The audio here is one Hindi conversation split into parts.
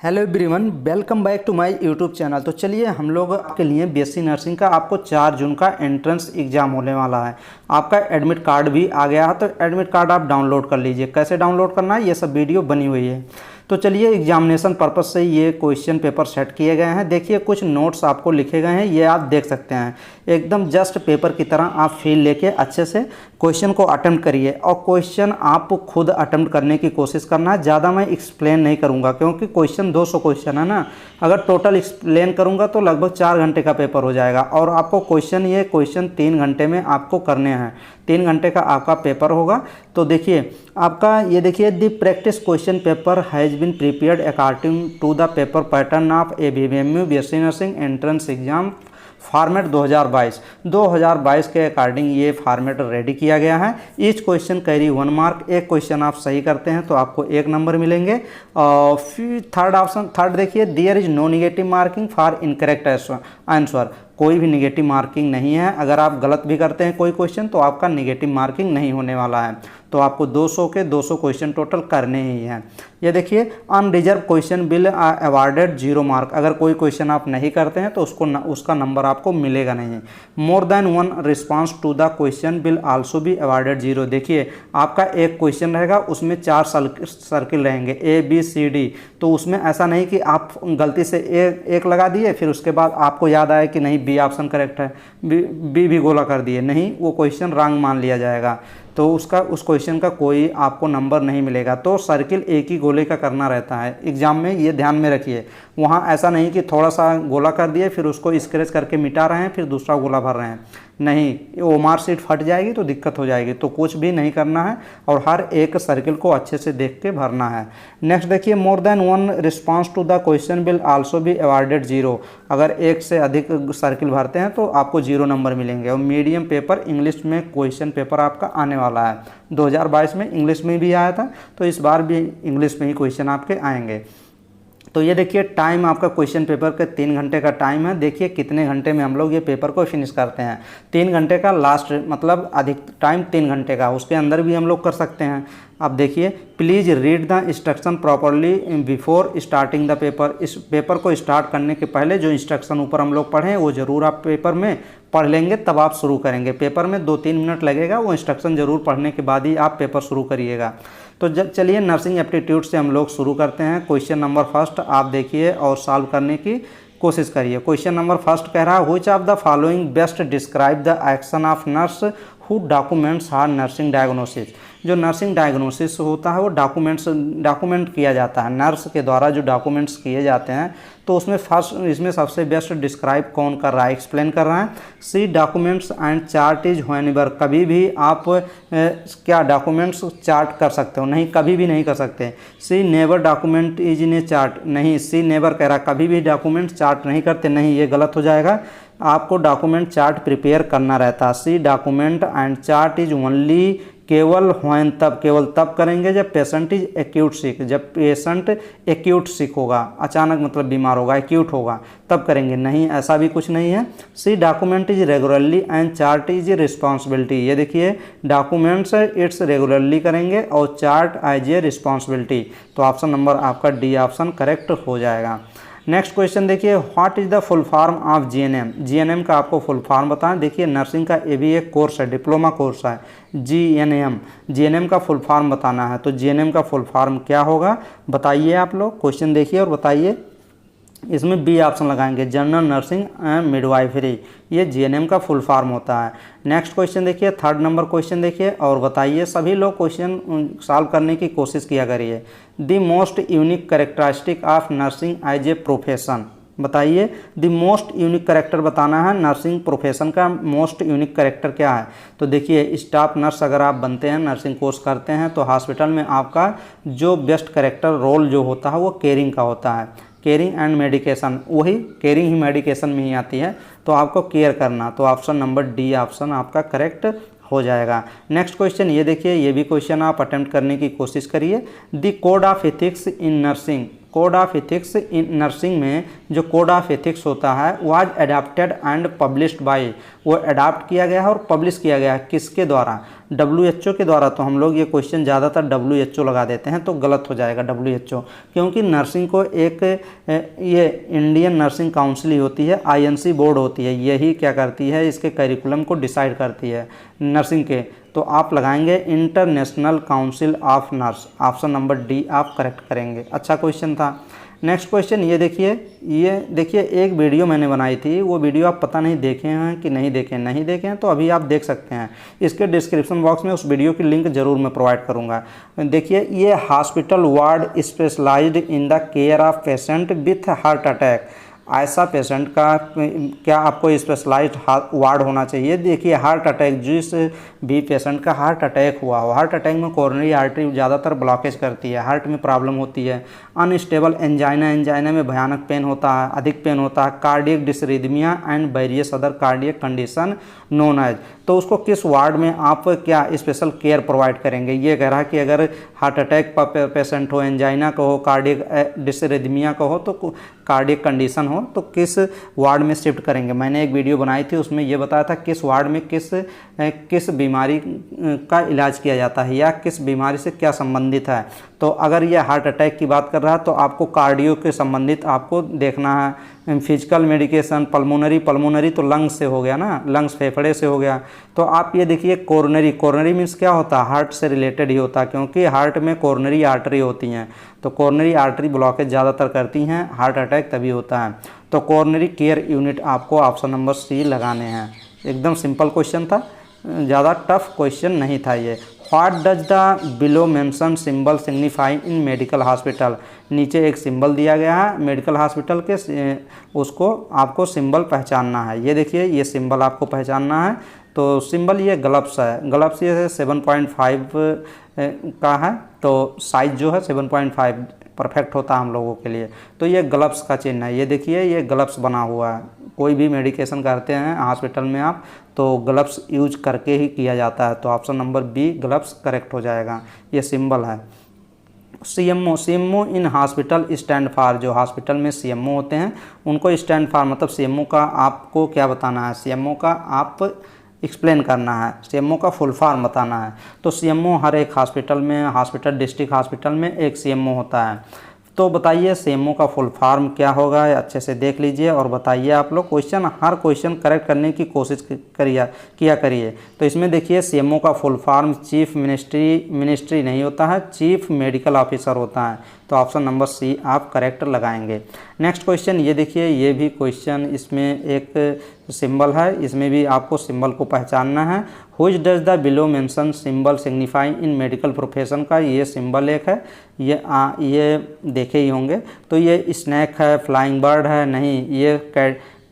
Hello everyone, welcome back to my YouTube channel. तो चलिए हम लोग आपके लिए बीएससी नर्सिंग का आपको 4 जून का एंट्रेंस एग्ज़ाम होने वाला है। आपका एडमिट कार्ड भी आ गया है, तो एडमिट कार्ड आप डाउनलोड कर लीजिए। कैसे डाउनलोड करना है ये सब वीडियो बनी हुई है। तो चलिए एग्जामिनेशन पर्पज़ से ये क्वेश्चन पेपर सेट किए गए हैं। देखिए कुछ नोट्स आपको लिखे गए हैं, ये आप देख सकते हैं। एकदम जस्ट पेपर की तरह आप फील लेके अच्छे से क्वेश्चन को अटेम्प्ट करिए, और क्वेश्चन आप खुद अटेम्प्ट करने की कोशिश करना है। ज़्यादा मैं एक्सप्लेन नहीं करूँगा क्योंकि क्वेश्चन 200 क्वेश्चन है ना। अगर टोटल एक्सप्लेन करूँगा तो लगभग 4 घंटे का पेपर हो जाएगा, और आपको ये क्वेश्चन 3 घंटे में आपको करने हैं। 3 घंटे का आपका पेपर होगा। तो देखिए आपका ये देखिए, the practice question paper has been prepared according to the paper pattern of ABBMU BSc nursing entrance exam format 2022 के अकॉर्डिंग ये फॉर्मेट रेडी किया गया है। Each question carry 1 mark. एक क्वेश्चन आप सही करते हैं तो आपको 1 नंबर मिलेंगे। और फिर थर्ड देखिए, there is no negative marking for incorrect answer. कोई भी नेगेटिव मार्किंग नहीं है। अगर आप गलत भी करते हैं कोई क्वेश्चन तो आपका नेगेटिव मार्किंग नहीं होने वाला है। तो आपको 200 के 200 क्वेश्चन टोटल करने ही हैं। ये देखिए, unreserved question will awarded 0 mark. अगर कोई क्वेश्चन आप नहीं करते हैं तो उसका नंबर आपको मिलेगा नहीं। More than 1 response to the question will also be awarded 0। देखिए आपका एक क्वेश्चन रहेगा, उसमें 4 सर्किल रहेंगे ABCD। तो उसमें ऐसा नहीं कि आप गलती से एक लगा दिए, फिर उसके बाद आपको याद आया कि नहीं बी ऑप्शन करेक्ट है, बी भी गोला कर दिए, नहीं, वो क्वेश्चन रॉन्ग मान लिया जाएगा। तो उस क्वेश्चन का कोई आपको नंबर नहीं मिलेगा। तो सर्किल एक ही गोले का करना रहता है एग्जाम में, ये ध्यान में रखिए। वहाँ ऐसा नहीं कि थोड़ा सा गोला कर दिए फिर उसको स्क्रैच करके मिटा रहे हैं फिर दूसरा गोला भर रहे हैं, नहीं, वो मार्क शीट फट जाएगी तो दिक्कत हो जाएगी। तो कुछ भी नहीं करना है और हर एक सर्किल को अच्छे से देख के भरना है। नेक्स्ट देखिए, more than 1 response to the question will also be awarded 0। अगर एक से अधिक सर्किल भरते हैं तो आपको 0 नंबर मिलेंगे। और मीडियम पेपर इंग्लिश में क्वेश्चन पेपर आपका आने वाला है। 2022 में इंग्लिश में भी आया था, तो इस बार भी इंग्लिश में ही क्वेश्चन आपके आएंगे। तो ये देखिए टाइम आपका क्वेश्चन पेपर के 3 घंटे का टाइम है। देखिए कितने घंटे में हम लोग ये पेपर को फिनिश करते हैं। 3 घंटे का लास्ट मतलब अधिक टाइम 3 घंटे का, उसके अंदर भी हम लोग कर सकते हैं। अब देखिए, please read the instruction properly before starting the paper. इस पेपर को स्टार्ट करने के पहले जो इंस्ट्रक्शन ऊपर हम लोग पढ़ें वो ज़रूर आप पेपर में पढ़ लेंगे, तब आप शुरू करेंगे। पेपर में 2-3 मिनट लगेगा, वो इंस्ट्रक्शन ज़रूर पढ़ने के बाद ही आप पेपर शुरू करिएगा। तो चलिए नर्सिंग एप्टीट्यूड से हम लोग शुरू करते हैं। क्वेश्चन नंबर फर्स्ट आप देखिए और सॉल्व करने की कोशिश करिए। क्वेश्चन नंबर फर्स्ट कह रहा है, which of the following best describe the action of nurse who documents her nursing diagnosis. जो नर्सिंग डायग्नोसिस होता है वो डॉक्यूमेंट किया जाता है, नर्स के द्वारा जो डॉक्यूमेंट्स किए जाते हैं। तो इसमें सबसे बेस्ट डिस्क्राइब कौन कर रहा है, एक्सप्लेन कर रहा है। C documents and chart is whenever. कभी भी आप क्या डॉक्यूमेंट्स चार्ट कर सकते हो? नहीं, कभी भी नहीं कर सकते। C never document is in a chart. नहीं, सी नेवर कह रहा कभी भी डॉक्यूमेंट चार्ट नहीं करते, नहीं, ये गलत हो जाएगा। आपको डॉक्यूमेंट चार्ट प्रिपेयर करना रहता है। C document and chart is only केवल तब करेंगे जब पेशेंट इज एक्यूट सिक। जब पेशेंट एक्यूट सिक होगा, अचानक मतलब बीमार होगा, एक्यूट होगा, तब करेंगे। नहीं, ऐसा भी कुछ नहीं है। C document is regularly and chart is responsibility. ये देखिए डॉक्यूमेंट्स इट्स रेगुलरली करेंगे और चार्ट एज ए रिस्पॉन्सिबिलिटी। तो ऑप्शन नंबर आपका डी ऑप्शन करेक्ट हो जाएगा। नेक्स्ट क्वेश्चन देखिए, what is the full form of GNM। GNM का आपको फुल फॉर्म बताएं। देखिए नर्सिंग का ये भी एक कोर्स है, डिप्लोमा कोर्स है GNM का फुल फॉर्म बताना है। तो GNM का फुल फॉर्म क्या होगा बताइए आप लोग। क्वेश्चन देखिए और बताइए। इसमें बी ऑप्शन लगाएंगे, जनरल नर्सिंग एंड मिडवाइफरी। ये GNM का फुल फॉर्म होता है। नेक्स्ट क्वेश्चन देखिए, 3rd नंबर क्वेश्चन देखिए और बताइए। सभी लोग क्वेश्चन सॉल्व करने की कोशिश किया करिए। The most unique characteristic of nursing as a profession. बताइए, द मोस्ट यूनिक कैरेक्टर बताना है। नर्सिंग प्रोफेशन का मोस्ट यूनिक कैरेक्टर क्या है? तो देखिए, स्टाफ नर्स अगर आप बनते हैं, नर्सिंग कोर्स करते हैं, तो हॉस्पिटल में आपका जो बेस्ट कैरेक्टर रोल जो होता है वो केयरिंग का होता है। केयरिंग एंड मेडिकेशन, वही केयरिंग ही मेडिकेशन में ही आती है। तो आपको केयर करना, तो ऑप्शन नंबर डी ऑप्शन आपका करेक्ट हो जाएगा। नेक्स्ट क्वेश्चन ये देखिए, ये भी क्वेश्चन आप अटेम्प्ट करने की कोशिश करिए। The code of ethics in nursing. Code of ethics in nursing में जो कोड ऑफ एथिक्स होता है was adapted and published by, वो अडाप्ट किया गया है और पब्लिश किया गया है किसके द्वारा? WHO के द्वारा। तो हम लोग ये क्वेश्चन ज़्यादातर WHO लगा देते हैं तो गलत हो जाएगा WHO, क्योंकि नर्सिंग को एक ये इंडियन नर्सिंग काउंसिल ही होती है, INC बोर्ड होती है, यही क्या करती है, इसके करिकुलम को डिसाइड करती है नर्सिंग के। तो आप लगाएंगे international council of nurse, option number D आप करेक्ट करेंगे। अच्छा क्वेश्चन था। नेक्स्ट क्वेश्चन ये देखिए एक वीडियो मैंने बनाई थी, वो वीडियो आप पता नहीं देखे हैं कि नहीं देखे हैं तो अभी आप देख सकते हैं। इसके डिस्क्रिप्शन बॉक्स में उस वीडियो की लिंक जरूर मैं प्रोवाइड करूंगा। देखिए ये hospital ward specialized in the care of patient with heart attack, ऐसा पेशेंट का क्या आपको स्पेशलाइज्ड वार्ड होना चाहिए। देखिए हार्ट अटैक, जिस भी पेशेंट का हार्ट अटैक हुआ हो, हार्ट अटैक में कोरोनरी आर्टरी ज़्यादातर ब्लॉकेज करती है, हार्ट में प्रॉब्लम होती है। अनस्टेबल एंजाइना में भयानक पेन होता है, अधिक पेन होता है। Cardiac dysrhythmia and various other cardiac condition known as, तो उसको किस वार्ड में आप क्या स्पेशल केयर प्रोवाइड करेंगे। ये कह रहा है कि अगर हार्ट अटैक पेशेंट हो, एंजाइना का हो, कार्डियक डिसरिदमिया का हो, तो कार्डियक कंडीशन हो, तो किस वार्ड में शिफ्ट करेंगे। मैंने एक वीडियो बनाई थी, उसमें ये बताया था किस वार्ड में किस बीमारी का इलाज किया जाता है या किस बीमारी से क्या संबंधित है। तो अगर ये हार्ट अटैक की बात कर रहा है तो आपको कार्डियो के संबंधित आपको देखना है। फिजिकल मेडिकेशन, पल्मोनरी तो लंग्स से हो गया ना, लंग्स फेफड़े से हो गया। तो आप ये देखिए कोरोनरी मीन्स क्या होता है, हार्ट से रिलेटेड ही होता है, क्योंकि हार्ट में कोरोनरी आर्टरी होती हैं, तो कोरोनरी आर्टरी ब्लॉकेज ज़्यादातर करती हैं, हार्ट अटैक तभी होता है। तो कोरोनरी केयर यूनिट आपको ऑप्शन नंबर सी लगाने हैं। एकदम सिंपल क्वेश्चन था, ज़्यादा टफ क्वेश्चन नहीं था ये। What does the below mention symbol signify in medical hospital, नीचे एक सिंबल दिया गया है मेडिकल हॉस्पिटल के, उसको आपको सिंबल पहचानना है। ये देखिए ये सिंबल आपको पहचानना है। तो सिंबल ये ग्लव्स है, ग्लव्स ये 7.5 का है, तो साइज जो है 7.5 परफेक्ट होता है हम लोगों के लिए। तो ये ग्लव्स का चिन्ह है, ये देखिए ये ग्लव्स बना हुआ है। कोई भी मेडिकेशन करते हैं हॉस्पिटल में आप, तो ग्लव्स यूज करके ही किया जाता है। तो option number B gloves correct हो जाएगा, ये सिंबल है। CMO in hospital stand for, जो हॉस्पिटल में CMO होते हैं उनको स्टैंड फॉर मतलब CMO का आपको क्या बताना है, CMO का आप एक्सप्लेन करना है, CMO का फुल फॉर्म बताना है। तो CMO हर एक हॉस्पिटल में, हॉस्पिटल डिस्ट्रिक्ट हॉस्पिटल में एक CMO होता है। तो बताइए CMO का फुल फॉर्म क्या होगा, अच्छे से देख लीजिए और बताइए आप लोग। हर क्वेश्चन करेक्ट करने की कोशिश किया करिए। तो इसमें देखिए CMO का फुल फॉर्म चीफ मिनिस्ट्री नहीं होता है, चीफ मेडिकल ऑफिसर होता है। तो ऑप्शन नंबर सी आप करेक्ट लगाएंगे। नेक्स्ट क्वेश्चन ये देखिए, ये भी क्वेश्चन, इसमें एक सिंबल है, इसमें भी आपको सिंबल को पहचानना है। Which does the below mention symbol signify in medical profession का ये सिंबल एक है, ये देखे ही होंगे। तो ये स्नैक है, फ्लाइंग बर्ड है, नहीं ये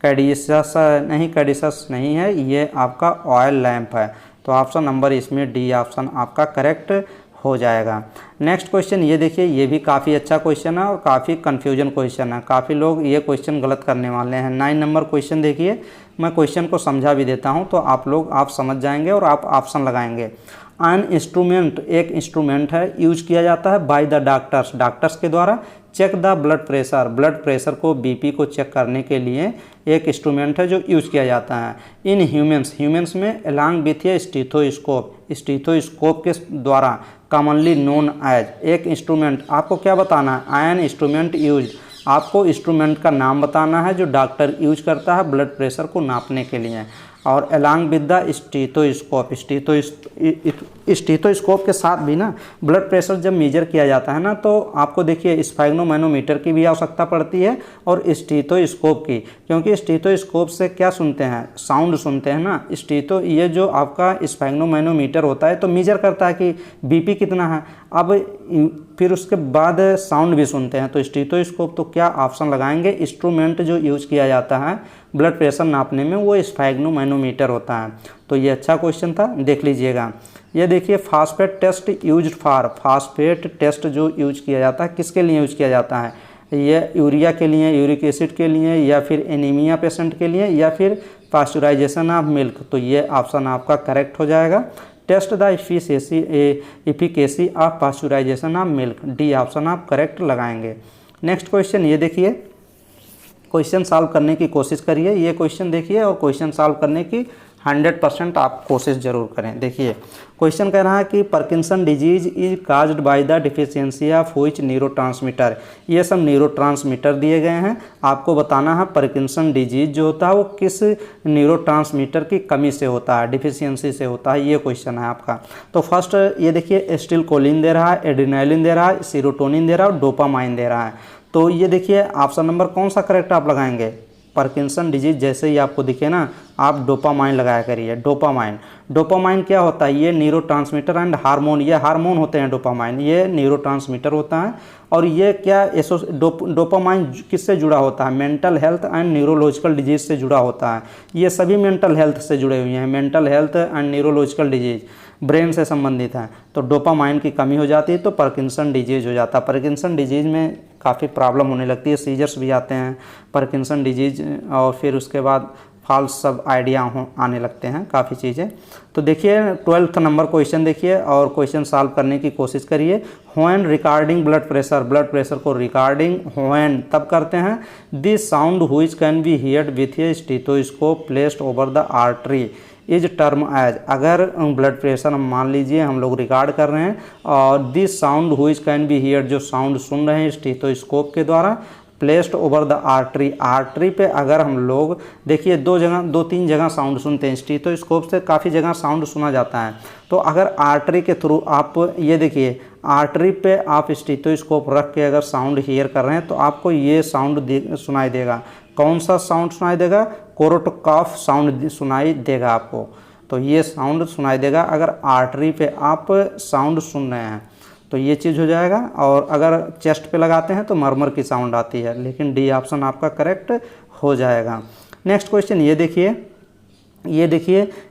कैडिसस नहीं है, ये आपका ऑयल लैंप है। तो ऑप्शन नंबर इसमें डी ऑप्शन आपका करेक्ट हो जाएगा। नेक्स्ट क्वेश्चन ये देखिए, ये भी काफ़ी अच्छा क्वेश्चन है और काफ़ी कन्फ्यूजन क्वेश्चन है, काफ़ी लोग ये क्वेश्चन गलत करने वाले हैं। 9 नंबर क्वेश्चन देखिए, मैं क्वेश्चन को समझा भी देता हूँ तो आप समझ जाएंगे और आप ऑप्शन लगाएंगे। अन इंस्ट्रूमेंट, एक इंस्ट्रूमेंट है, यूज किया जाता है बाय द डॉक्टर्स के द्वारा। चेक द ब्लड प्रेशर को, BP को चेक करने के लिए एक इंस्ट्रूमेंट है जो यूज किया जाता है। इन ह्यूमंस में अलॉन्ग विथ ए स्टीथोस्कोप के द्वारा, कॉमनली नोन एज, एक इंस्ट्रूमेंट आपको क्या बताना है, आयन इंस्ट्रूमेंट यूज, आपको इंस्ट्रूमेंट का नाम बताना है जो डॉक्टर यूज करता है ब्लड प्रेशर को नापने के लिए। और अलॉन्ग विद द स्टीथोस्कोप के साथ भी ना ब्लड प्रेशर जब मेजर किया जाता है ना, तो आपको देखिए स्फेग्नोमैनोमीटर की भी आवश्यकता पड़ती है और स्टीथोस्कोप की, क्योंकि स्टीथोस्कोप से क्या सुनते हैं, साउंड सुनते हैं ना। ये जो आपका स्फेग्नोमैनोमीटर होता है तो मेजर करता है कि BP कितना है, अब फिर उसके बाद साउंड भी सुनते हैं। तो स्टीथोस्कोप, तो क्या ऑप्शन लगाएंगे, इंस्ट्रूमेंट जो यूज किया जाता है ब्लड प्रेशर नापने में वो स्फेग्नोमैनोमीटर होता है। तो ये अच्छा क्वेश्चन था, देख लीजिएगा। ये देखिए phosphate test used for, phosphate test जो यूज किया जाता है किसके लिए यूज किया जाता है, ये यूरिया के लिए, यूरिक एसिड के लिए, या फिर एनीमिया पेशेंट के लिए, या फिर पास्चुराइजेशन ऑफ मिल्क। तो ये ऑप्शन आपका करेक्ट हो जाएगा। Test the efficacy of pasteurization of milk, D option आप करेक्ट लगाएंगे। नेक्स्ट क्वेश्चन ये देखिए, क्वेश्चन सॉल्व करने की कोशिश करिए। ये क्वेश्चन देखिए और क्वेश्चन सॉल्व करने की 100% आप कोशिश ज़रूर करें। देखिए क्वेश्चन कह रहा है कि Parkinson disease is caused by the deficiency of which neurotransmitter. ये सब न्यूरोट्रांसमीटर दिए गए हैं, आपको बताना है पार्किंसन डिजीज जो होता है वो किस न्यूरोट्रांसमीटर की कमी से होता है, डिफिशियंसी से होता है। ये क्वेश्चन है आपका। तो फर्स्ट ये देखिए, एसिटिलकोलिन दे रहा है, एड्रेनालिन दे रहा है, सीरोटोनिन दे रहा है और डोपामाइन दे रहा है। तो ये देखिए ऑप्शन नंबर कौन सा करेक्ट आप लगाएंगे? पार्किंसन डिजीज जैसे ही आपको दिखे ना, आप डोपामाइन लगाया करिए। डोपामाइन क्या होता है? ये न्यूरोट्रांसमीटर एंड हार्मोन, ये हार्मोन होते हैं डोपामाइन, ये न्यूरोट्रांसमीटर होता है। और ये क्या डोपामाइन किससे जुड़ा होता है? Mental health and neurological disease से जुड़ा होता है। ये सभी मेंटल हेल्थ से जुड़े हुए हैं, mental health and neurological disease brain से संबंधित हैं। तो डोपामाइन की कमी हो जाती है तो पार्किंसन डिजीज हो जाता है। पार्किंसन डिजीज में काफ़ी प्रॉब्लम होने लगती है, सीजर्स भी आते हैं पार्किंसन डिजीज, और फिर उसके बाद फॉल्स सब आइडिया आने लगते हैं काफ़ी चीज़ें। तो देखिए 12th नंबर क्वेश्चन देखिए और क्वेश्चन सॉल्व करने की कोशिश करिए। व्हेन रिकॉर्डिंग ब्लड प्रेशर को रिकॉर्डिंग व्हेन तब करते हैं, this sound which can be heard with a stethoscope placed over the artery is term as. अगर ब्लड प्रेशर हम मान लीजिए हम लोग रिकॉर्ड कर रहे हैं और this sound which can be heard, जो साउंड सुन रहे हैं स्टेथोस्कोप के द्वारा, placed over the artery, artery पे अगर हम लोग देखिए दो तीन जगह साउंड सुनते हैं, स्टेथोस्कोप से काफ़ी जगह साउंड सुना जाता है। तो अगर आर्टरी के थ्रू आप ये देखिए आर्टरी पे आप स्टेथोस्कोप रख के अगर साउंड हियर कर रहे हैं तो आपको ये साउंड सुनाई देगा। कौन सा साउंड सुनाई देगा? कोरोटोकॉफ साउंड सुनाई देगा आपको। तो ये साउंड सुनाई देगा अगर आर्टरी पे आप साउंड सुन रहे हैं, तो ये चीज़ हो जाएगा। और अगर चेस्ट पे लगाते हैं तो मरमर की साउंड आती है, लेकिन डी ऑप्शन आपका करेक्ट हो जाएगा। नेक्स्ट क्वेश्चन ये देखिए,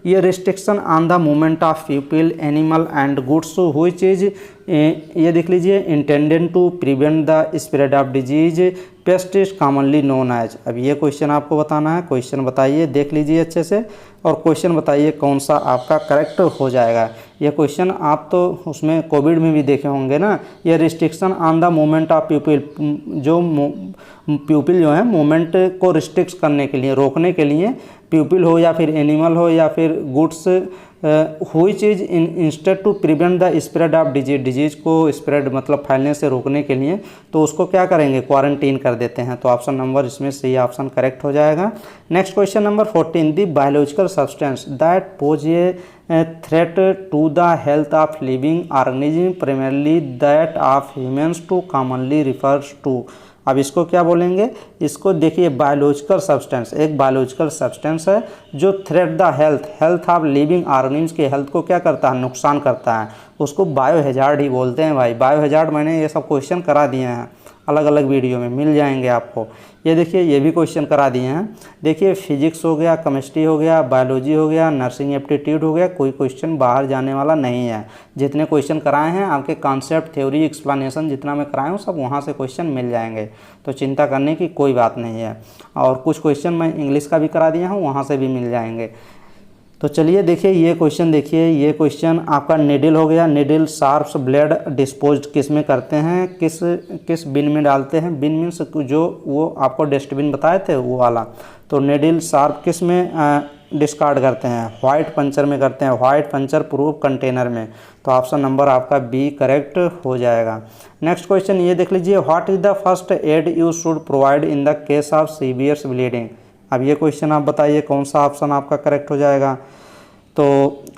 ये restriction on the movement of people, animal and goods which is, ये देख लीजिए, intended to prevent the spread of disease, pest is commonly known as. अब ये क्वेश्चन आपको बताना है। क्वेश्चन बताइए, देख लीजिए अच्छे से और क्वेश्चन बताइए कौन सा आपका करेक्ट हो जाएगा। ये क्वेश्चन आप तो उसमें कोविड में भी देखे होंगे ना। ये restriction on the movement of people, जो पीपल जो है मूवमेंट को रिस्ट्रिक्ट करने के लिए, रोकने के लिए, पीपल हो या फिर एनिमल हो या फिर goods, which is instead to prevent the spread of disease को स्प्रेड मतलब फैलने से रोकने के लिए, तो उसको क्या करेंगे? क्वारंटीन कर देते हैं। तो ऑप्शन नंबर इसमें सही ऑप्शन करेक्ट हो जाएगा। Next question number 14, the biological substance that pose a threat to the health of living organism primarily that of humans to commonly refers to. अब इसको क्या बोलेंगे? इसको देखिए बायोलॉजिकल सब्सटेंस, एक बायोलॉजिकल सब्सटेंस है जो threat the health of living organism के हेल्थ को क्या करता है? नुकसान करता है। उसको बायो हैजार्ड ही बोलते हैं भाई। बायो हैजार्ड मैंने ये सब क्वेश्चन करा दिए हैं, अलग अलग वीडियो में मिल जाएंगे आपको। ये देखिए ये भी क्वेश्चन करा दिए हैं। देखिए फिजिक्स हो गया, केमिस्ट्री हो गया, बायोलॉजी हो गया, नर्सिंग एप्टीट्यूड हो गया, कोई क्वेश्चन बाहर जाने वाला नहीं है। जितने क्वेश्चन कराए हैं आपके कॉन्सेप्ट, थ्योरी, एक्सप्लेनेशन जितना मैं कराया हूँ सब वहाँ से क्वेश्चन मिल जाएंगे, तो चिंता करने की कोई बात नहीं है। और कुछ क्वेश्चन मैं इंग्लिश का भी करा दिया हूँ, वहाँ से भी मिल जाएंगे। तो चलिए देखिए ये क्वेश्चन देखिए, ये क्वेश्चन आपका निडल हो गया। निडल शार्प्स ब्लेड डिस्पोज किस में करते हैं, किस बिन में डालते हैं? बिन मीन्स जो वो आपको डस्टबिन बताए थे वो वाला। तो निडल शार्प किस में डिस्कार्ड करते हैं? व्हाइट पंचर में करते हैं, व्हाइट पंचर प्रूफ कंटेनर में। तो ऑप्शन नंबर आपका बी करेक्ट हो जाएगा। नेक्स्ट क्वेश्चन ये देख लीजिए, what is the first aid you should provide in the case of severe bleeding. अब ये क्वेश्चन आप बताइए कौन सा ऑप्शन आपका करेक्ट हो जाएगा। तो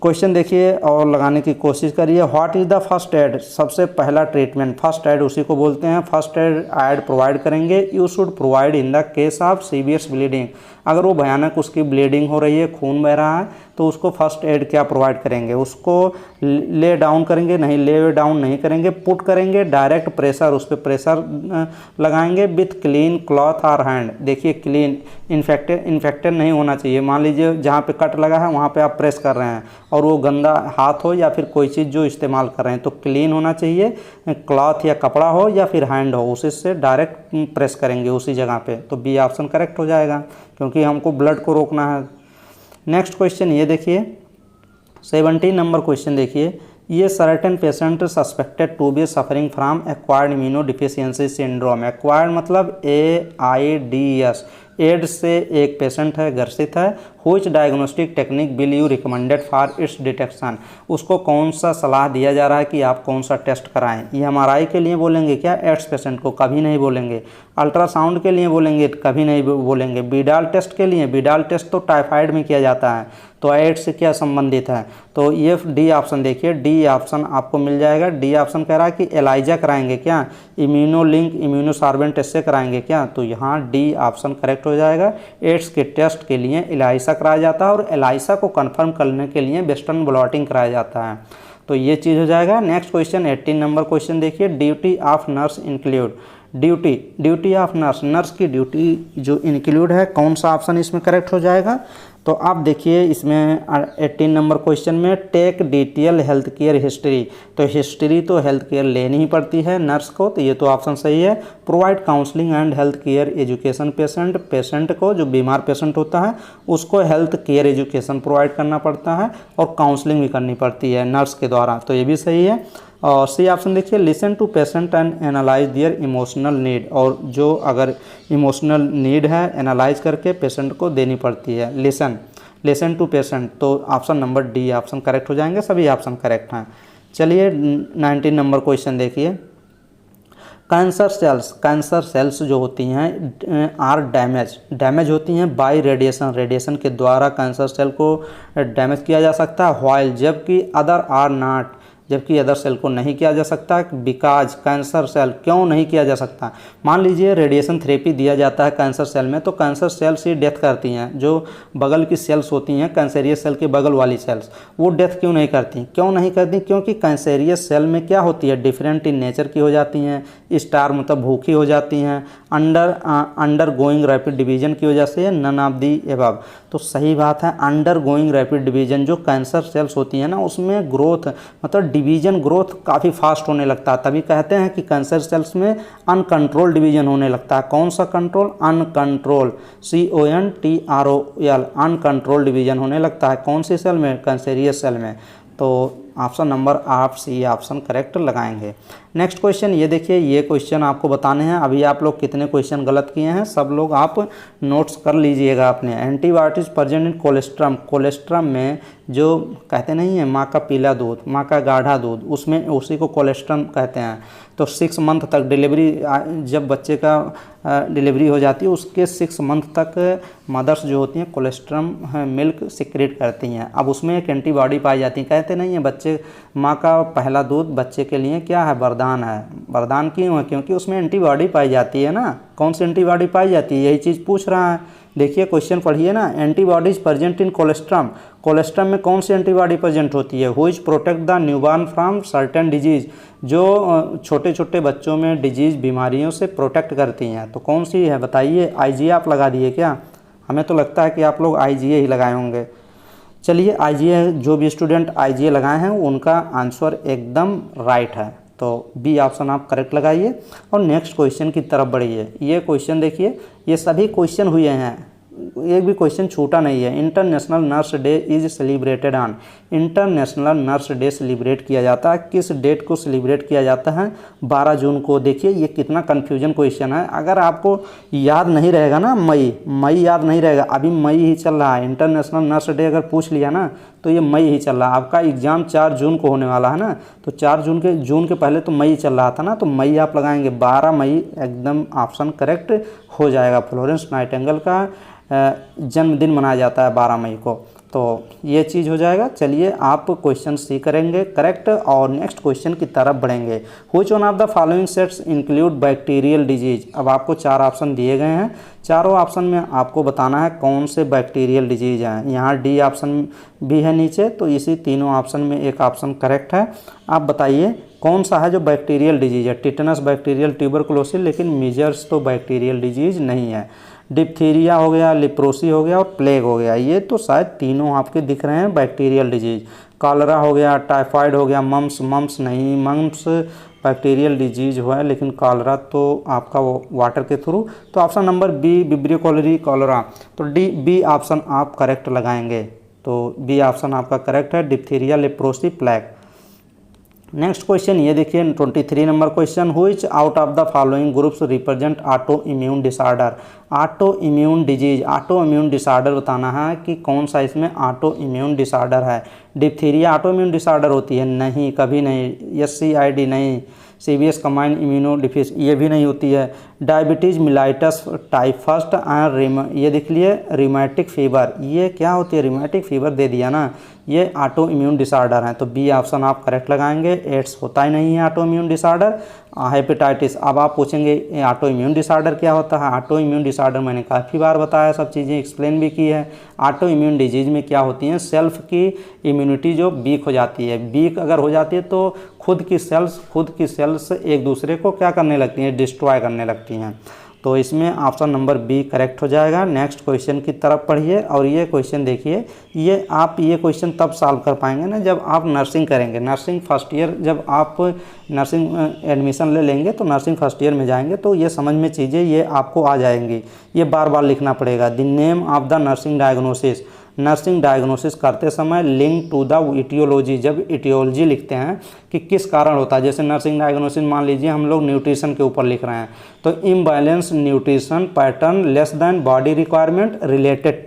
क्वेश्चन देखिए और लगाने की कोशिश करिए। What is the first aid, सबसे पहला ट्रीटमेंट, फर्स्ट एड उसी को बोलते हैं। फर्स्ट एड प्रोवाइड करेंगे, you should provide in the case of severe bleeding. अगर वो भयानक उसकी ब्लीडिंग हो रही है, खून बह रहा है, तो उसको फर्स्ट एड क्या प्रोवाइड करेंगे? उसको ले डाउन करेंगे? नहीं, ले डाउन नहीं करेंगे, पुट करेंगे, डायरेक्ट प्रेशर, उस पर प्रेशर लगाएंगे विथ क्लीन क्लॉथ और हैंड। देखिए क्लीन, इन्फेक्टेड नहीं होना चाहिए। मान लीजिए जहाँ पे कट लगा है वहाँ पे आप प्रेस कर रहे हैं और वो गंदा हाथ हो या फिर कोई चीज़ जो इस्तेमाल कर रहे हैं, तो क्लीन होना चाहिए, क्लॉथ या कपड़ा हो या फिर हैंड हो, उसी से डायरेक्ट प्रेस करेंगे उसी जगह पे। तो बी ऑप्शन करेक्ट हो जाएगा क्योंकि हमको ब्लड को रोकना है। नेक्स्ट क्वेश्चन ये देखिए, 17 नंबर क्वेश्चन देखिए, ये certain patient suspected to be suffering from acquired immuno deficiency syndrome. Acquired मतलब AIDS, एड्स से एक पेशेंट है, ग्रसित है। Which diagnostic technique will you recommended for its detection, उसको कौन सा सलाह दिया जा रहा है कि आप कौन सा टेस्ट कराएं। ये MRI के लिए बोलेंगे क्या एड्स पेशेंट को, कभी नहीं बोलेंगे। अल्ट्रासाउंड के लिए बोलेंगे, कभी नहीं बोलेंगे। बिडाल टेस्ट के लिए, बिडाल टेस्ट तो टाइफाइड में किया जाता है, तो एड्स से क्या संबंधित है। तो ये डी ऑप्शन देखिए, डी ऑप्शन आपको मिल जाएगा। डी ऑप्शन कह रहा है कि एलाइजा कराएंगे क्या, इम्यूनोलिंक इम्यूनोसार्बेंट से कराएंगे क्या, तो यहाँ डी ऑप्शन करेक्ट हो जाएगा। एड्स के टेस्ट के लिए एलाइसा कराया जाता है और एलाइसा को कंफर्म करने के लिए वेस्टर्न ब्लॉटिंग कराया जाता है। तो ये चीज़ हो जाएगा। नेक्स्ट क्वेश्चन 18 नंबर क्वेश्चन देखिए, duty of nurse include. Duty of nurse की ड्यूटी जो इंक्लूड है, कौन सा ऑप्शन इसमें करेक्ट हो जाएगा। तो आप देखिए इसमें 18 नंबर क्वेश्चन में take detail health care history, तो हिस्ट्री तो हेल्थ केयर लेनी ही पड़ती है नर्स को, तो ये तो ऑप्शन सही है। Provide counselling and health care education patient को, जो बीमार पेशेंट होता है उसको हेल्थ केयर एजुकेशन प्रोवाइड करना पड़ता है और काउंसलिंग भी करनी पड़ती है नर्स के द्वारा, तो ये भी सही है। और सी ऑप्शन देखिए, listen to patient and analyse their emotional need, और जो अगर इमोशनल नीड है एनालाइज करके पेशेंट को देनी पड़ती है। लिसन टू पेशेंट, तो option number D option correct हो जाएंगे, सभी ऑप्शन करेक्ट हैं। चलिए 19 नंबर क्वेश्चन देखिए, कैंसर सेल्स जो होती हैं आर डैमेज होती हैं बाय रेडिएशन के द्वारा कैंसर सेल को डैमेज किया जा सकता है। व्हाइल जबकि अदर आर नॉट, जबकि अदर सेल को नहीं किया जा सकता। बिकॉज कैंसर सेल, क्यों नहीं किया जा सकता। मान लीजिए रेडिएशन थेरेपी दिया जाता है कैंसर सेल में, तो कैंसर सेल्स ही डेथ करती हैं। जो बगल की सेल्स होती हैं कैंसरियस सेल के बगल वाली सेल्स, वो डेथ क्यों नहीं करती, क्यों नहीं करती, क्योंकि कैंसरियस सेल में क्या होती है, डिफरेंट इन नेचर की हो जाती हैं। स्टार मतलब भूखी हो जाती हैं। अंडर गोइंग रैपिड डिवीजन की वजह से नन ऑफ दी एबव, तो सही बात है। अंडर गोइंग रैपिड डिवीजन, जो कैंसर सेल्स होती हैं ना उसमें ग्रोथ मतलब डिवीजन ग्रोथ काफ़ी फास्ट होने लगता है, तभी कहते हैं कि कैंसर सेल्स में अनकंट्रोल डिवीजन होने लगता है। कौन सा control, uncontrol, CONTROL, uncontrol division होने लगता है। कौन सी सेल में, कैंसरियस सेल में। तो ऑप्शन नंबर आप सी ऑप्शन करेक्ट लगाएंगे। नेक्स्ट क्वेश्चन ये देखिए, ये क्वेश्चन आपको बताने हैं। अभी आप लोग कितने क्वेश्चन गलत किए हैं सब लोग आप नोट्स कर लीजिएगा अपने। एंटीबायोटिक्स प्रेजेंट इन कोलेस्ट्रम में जो कहते नहीं है माँ का पीला दूध, माँ का गाढ़ा दूध, उसमें उसी को कोलेस्ट्रम कहते हैं। तो 6 मंथ तक डिलीवरी, जब बच्चे का डिलीवरी हो जाती है उसके 6 मंथ तक मदर्स जो होती हैं कोलेस्ट्रम मिल्क सिक्रेट करती हैं। अब उसमें एक एंटीबॉडी पाई जाती है। कहते नहीं है बच्चे, माँ का पहला दूध बच्चे के लिए क्या है, वरदान है। वरदान क्यों है, क्योंकि उसमें एंटीबॉडी पाई जाती है ना। कौन सी एंटीबॉडी पाई जाती है, यही चीज़ पूछ रहा है। देखिए क्वेश्चन पढ़िए ना, एंटीबॉडीज प्रेजेंट इन कोलेस्ट्रम में कौन सी एंटीबॉडी प्रेजेंट होती है। Which protect the newborn from certain disease, जो छोटे छोटे बच्चों में डिजीज बीमारियों से प्रोटेक्ट करती हैं। तो कौन सी है बताइए। IgA आप लगा दिए क्या, हमें तो लगता है कि आप लोग IgA ही लगाए होंगे। चलिए IgA, जो भी स्टूडेंट IgA लगाए हैं उनका आंसर एकदम राइट है, तो बी ऑप्शन आप करेक्ट लगाइए। और नेक्स्ट क्वेश्चन की तरफ बढ़िए। ये क्वेश्चन देखिए, ये सभी क्वेश्चन हुए हैं, एक भी क्वेश्चन छूटा नहीं है। International nurse day is celebrated on, international nurse day celebrate किया जाता है, किस डेट को सेलिब्रेट किया जाता है, 12 जून को। देखिए ये कितना कन्फ्यूजन क्वेश्चन है। अगर आपको याद नहीं रहेगा ना, मई याद नहीं रहेगा, अभी मई ही चल रहा है। इंटरनेशनल नर्स डे अगर पूछ लिया ना तो ये मई ही चल रहा है। आपका एग्जाम 4 जून को होने वाला है ना, तो 4 जून के पहले तो मई चल रहा था ना, तो मई आप लगाएंगे। 12 मई एकदम ऑप्शन करेक्ट हो जाएगा। फ्लोरेंस नाइटिंगेल का जन्मदिन मनाया जाता है 12 मई को, तो ये चीज़ हो जाएगा। चलिए आप क्वेश्चन सी करेंगे करेक्ट और नेक्स्ट क्वेश्चन की तरफ बढ़ेंगे। Which one of the following sets include bacterial disease. अब आपको 4 ऑप्शन दिए गए हैं, चारों ऑप्शन में आपको बताना है कौन से बैक्टीरियल डिजीज हैं। यहाँ डी ऑप्शन भी है नीचे, तो इसी तीनों ऑप्शन में एक ऑप्शन करेक्ट है। आप बताइए कौन सा है जो बैक्टीरियल डिजीज है। टिटनस बैक्टीरियल ट्यूबरकुलोसिस, लेकिन मीजल्स तो बैक्टीरियल डिजीज नहीं है। डिप्थीरिया हो गया, लिप्रोसी हो गया और प्लेग हो गया, ये तो शायद तीनों आपके दिख रहे हैं बैक्टीरियल डिजीज। कॉलरा हो गया, टाइफाइड हो गया, मम्स नहीं, मम्स बैक्टीरियल डिजीज हुआ है, लेकिन कॉलरा तो आपका वो वाटर के थ्रू। तो option number B, Vibrio cholerae cholera, तो बी ऑप्शन आप करेक्ट लगाएंगे। तो बी ऑप्शन आपका करेक्ट है, diphtheria, leprosy, plague. Next question ये देखिए 23 number question, which out of the following groups represent auto immune disorder. Auto immune disease, auto immune disorder बताना है कि कौन सा इसमें ऑटो इम्यून डिसऑर्डर है। डिप्थीरिया ऑटो इम्यून डिसऑर्डर होती है? नहीं, कभी नहीं। SCID नहीं। सीवियस कंबाइंड इम्यूनोडिफिस ये भी नहीं होती है। Diabetes mellitus type first and ये देख लिए रिमेटिक फीवर, ये क्या होती है? रिमेटिक फीवर दे दिया ना, ये ऑटो इम्यून डिसऑर्डर है, तो बी ऑप्शन आप करेक्ट लगाएंगे। एड्स होता ही नहीं है ऑटो इम्यून डिसऑर्डर। हेपेटाइटिस, अब आप पूछेंगे ऑटो इम्यून डिसऑर्डर क्या होता है? ऑटो इम्यून डिसऑर्डर मैंने काफ़ी बार बताया, सब चीज़ें एक्सप्लेन भी की है। ऑटो इम्यून डिजीज में क्या होती हैं? सेल्फ की इम्यूनिटी जो वीक हो जाती है, वीक अगर हो जाती है तो खुद की सेल्स एक दूसरे को क्या करने लगती हैं? डिस्ट्रॉय करने लगती हैं। तो इसमें ऑप्शन नंबर बी करेक्ट हो जाएगा। नेक्स्ट क्वेश्चन की तरफ पढ़िए और ये क्वेश्चन देखिए, ये क्वेश्चन तब सॉल्व कर पाएंगे ना जब आप नर्सिंग करेंगे। नर्सिंग फर्स्ट ईयर जब आप नर्सिंग एडमिशन ले लेंगे तो नर्सिंग फर्स्ट ईयर में जाएंगे तो ये समझ में चीज़ें ये आपको आ जाएंगी। ये बार बार लिखना पड़ेगा। The name of the nursing diagnosis, nursing diagnosis करते समय लिंक टू द इटियोलॉजी, जब इटियोलॉजी लिखते हैं कि किस कारण होता है, जैसे नर्सिंग डायग्नोसिस मान लीजिए हम लोग न्यूट्रिशन के ऊपर लिख रहे हैं तो imbalance nutrition pattern less than body requirement related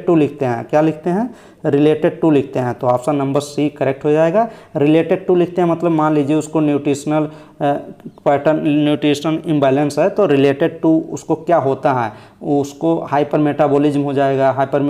to लिखते हैं। क्या लिखते हैं? रिलेटेड टू लिखते हैं, तो ऑप्शन नंबर सी करेक्ट हो जाएगा। रिलेटेड टू लिखते हैं मतलब मान लीजिए उसको न्यूट्रिशनल पैटर्न न्यूट्रिशन इम्बैलेंस है तो रिलेटेड टू उसको क्या होता है, उसको हाइपर मेटाबॉलिज्म हो जाएगा, हाइपर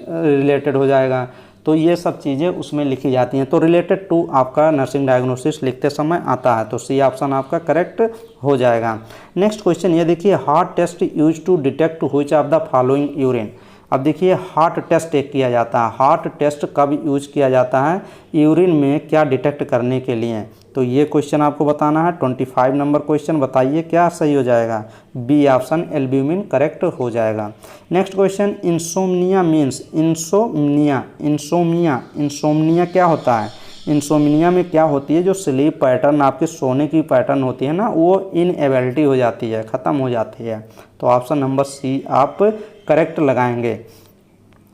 रिलेटेड हो जाएगा, तो ये सब चीज़ें उसमें लिखी जाती हैं। तो रिलेटेड टू आपका नर्सिंग डायग्नोसिस लिखते समय आता है, तो सी ऑप्शन आपका करेक्ट हो जाएगा। नेक्स्ट क्वेश्चन ये देखिए, heart test use to detect which of the following urine. अब देखिए हार्ट टेस्ट एक किया जाता है, हार्ट टेस्ट कब यूज किया जाता है? यूरिन में क्या डिटेक्ट करने के लिए, तो ये क्वेश्चन आपको बताना है। 25 नंबर क्वेश्चन बताइए क्या सही हो जाएगा? बी ऑप्शन एल्ब्यूमिन करेक्ट हो जाएगा। Next question, insomnia means, insomnia क्या होता है? इंसोम्निया में क्या होती है? जो स्लीप पैटर्न आपके सोने की पैटर्न होती है ना वो इनएबिलिटी हो जाती है, ख़त्म हो जाती है, तो ऑप्शन नंबर सी आप करेक्ट लगाएंगे।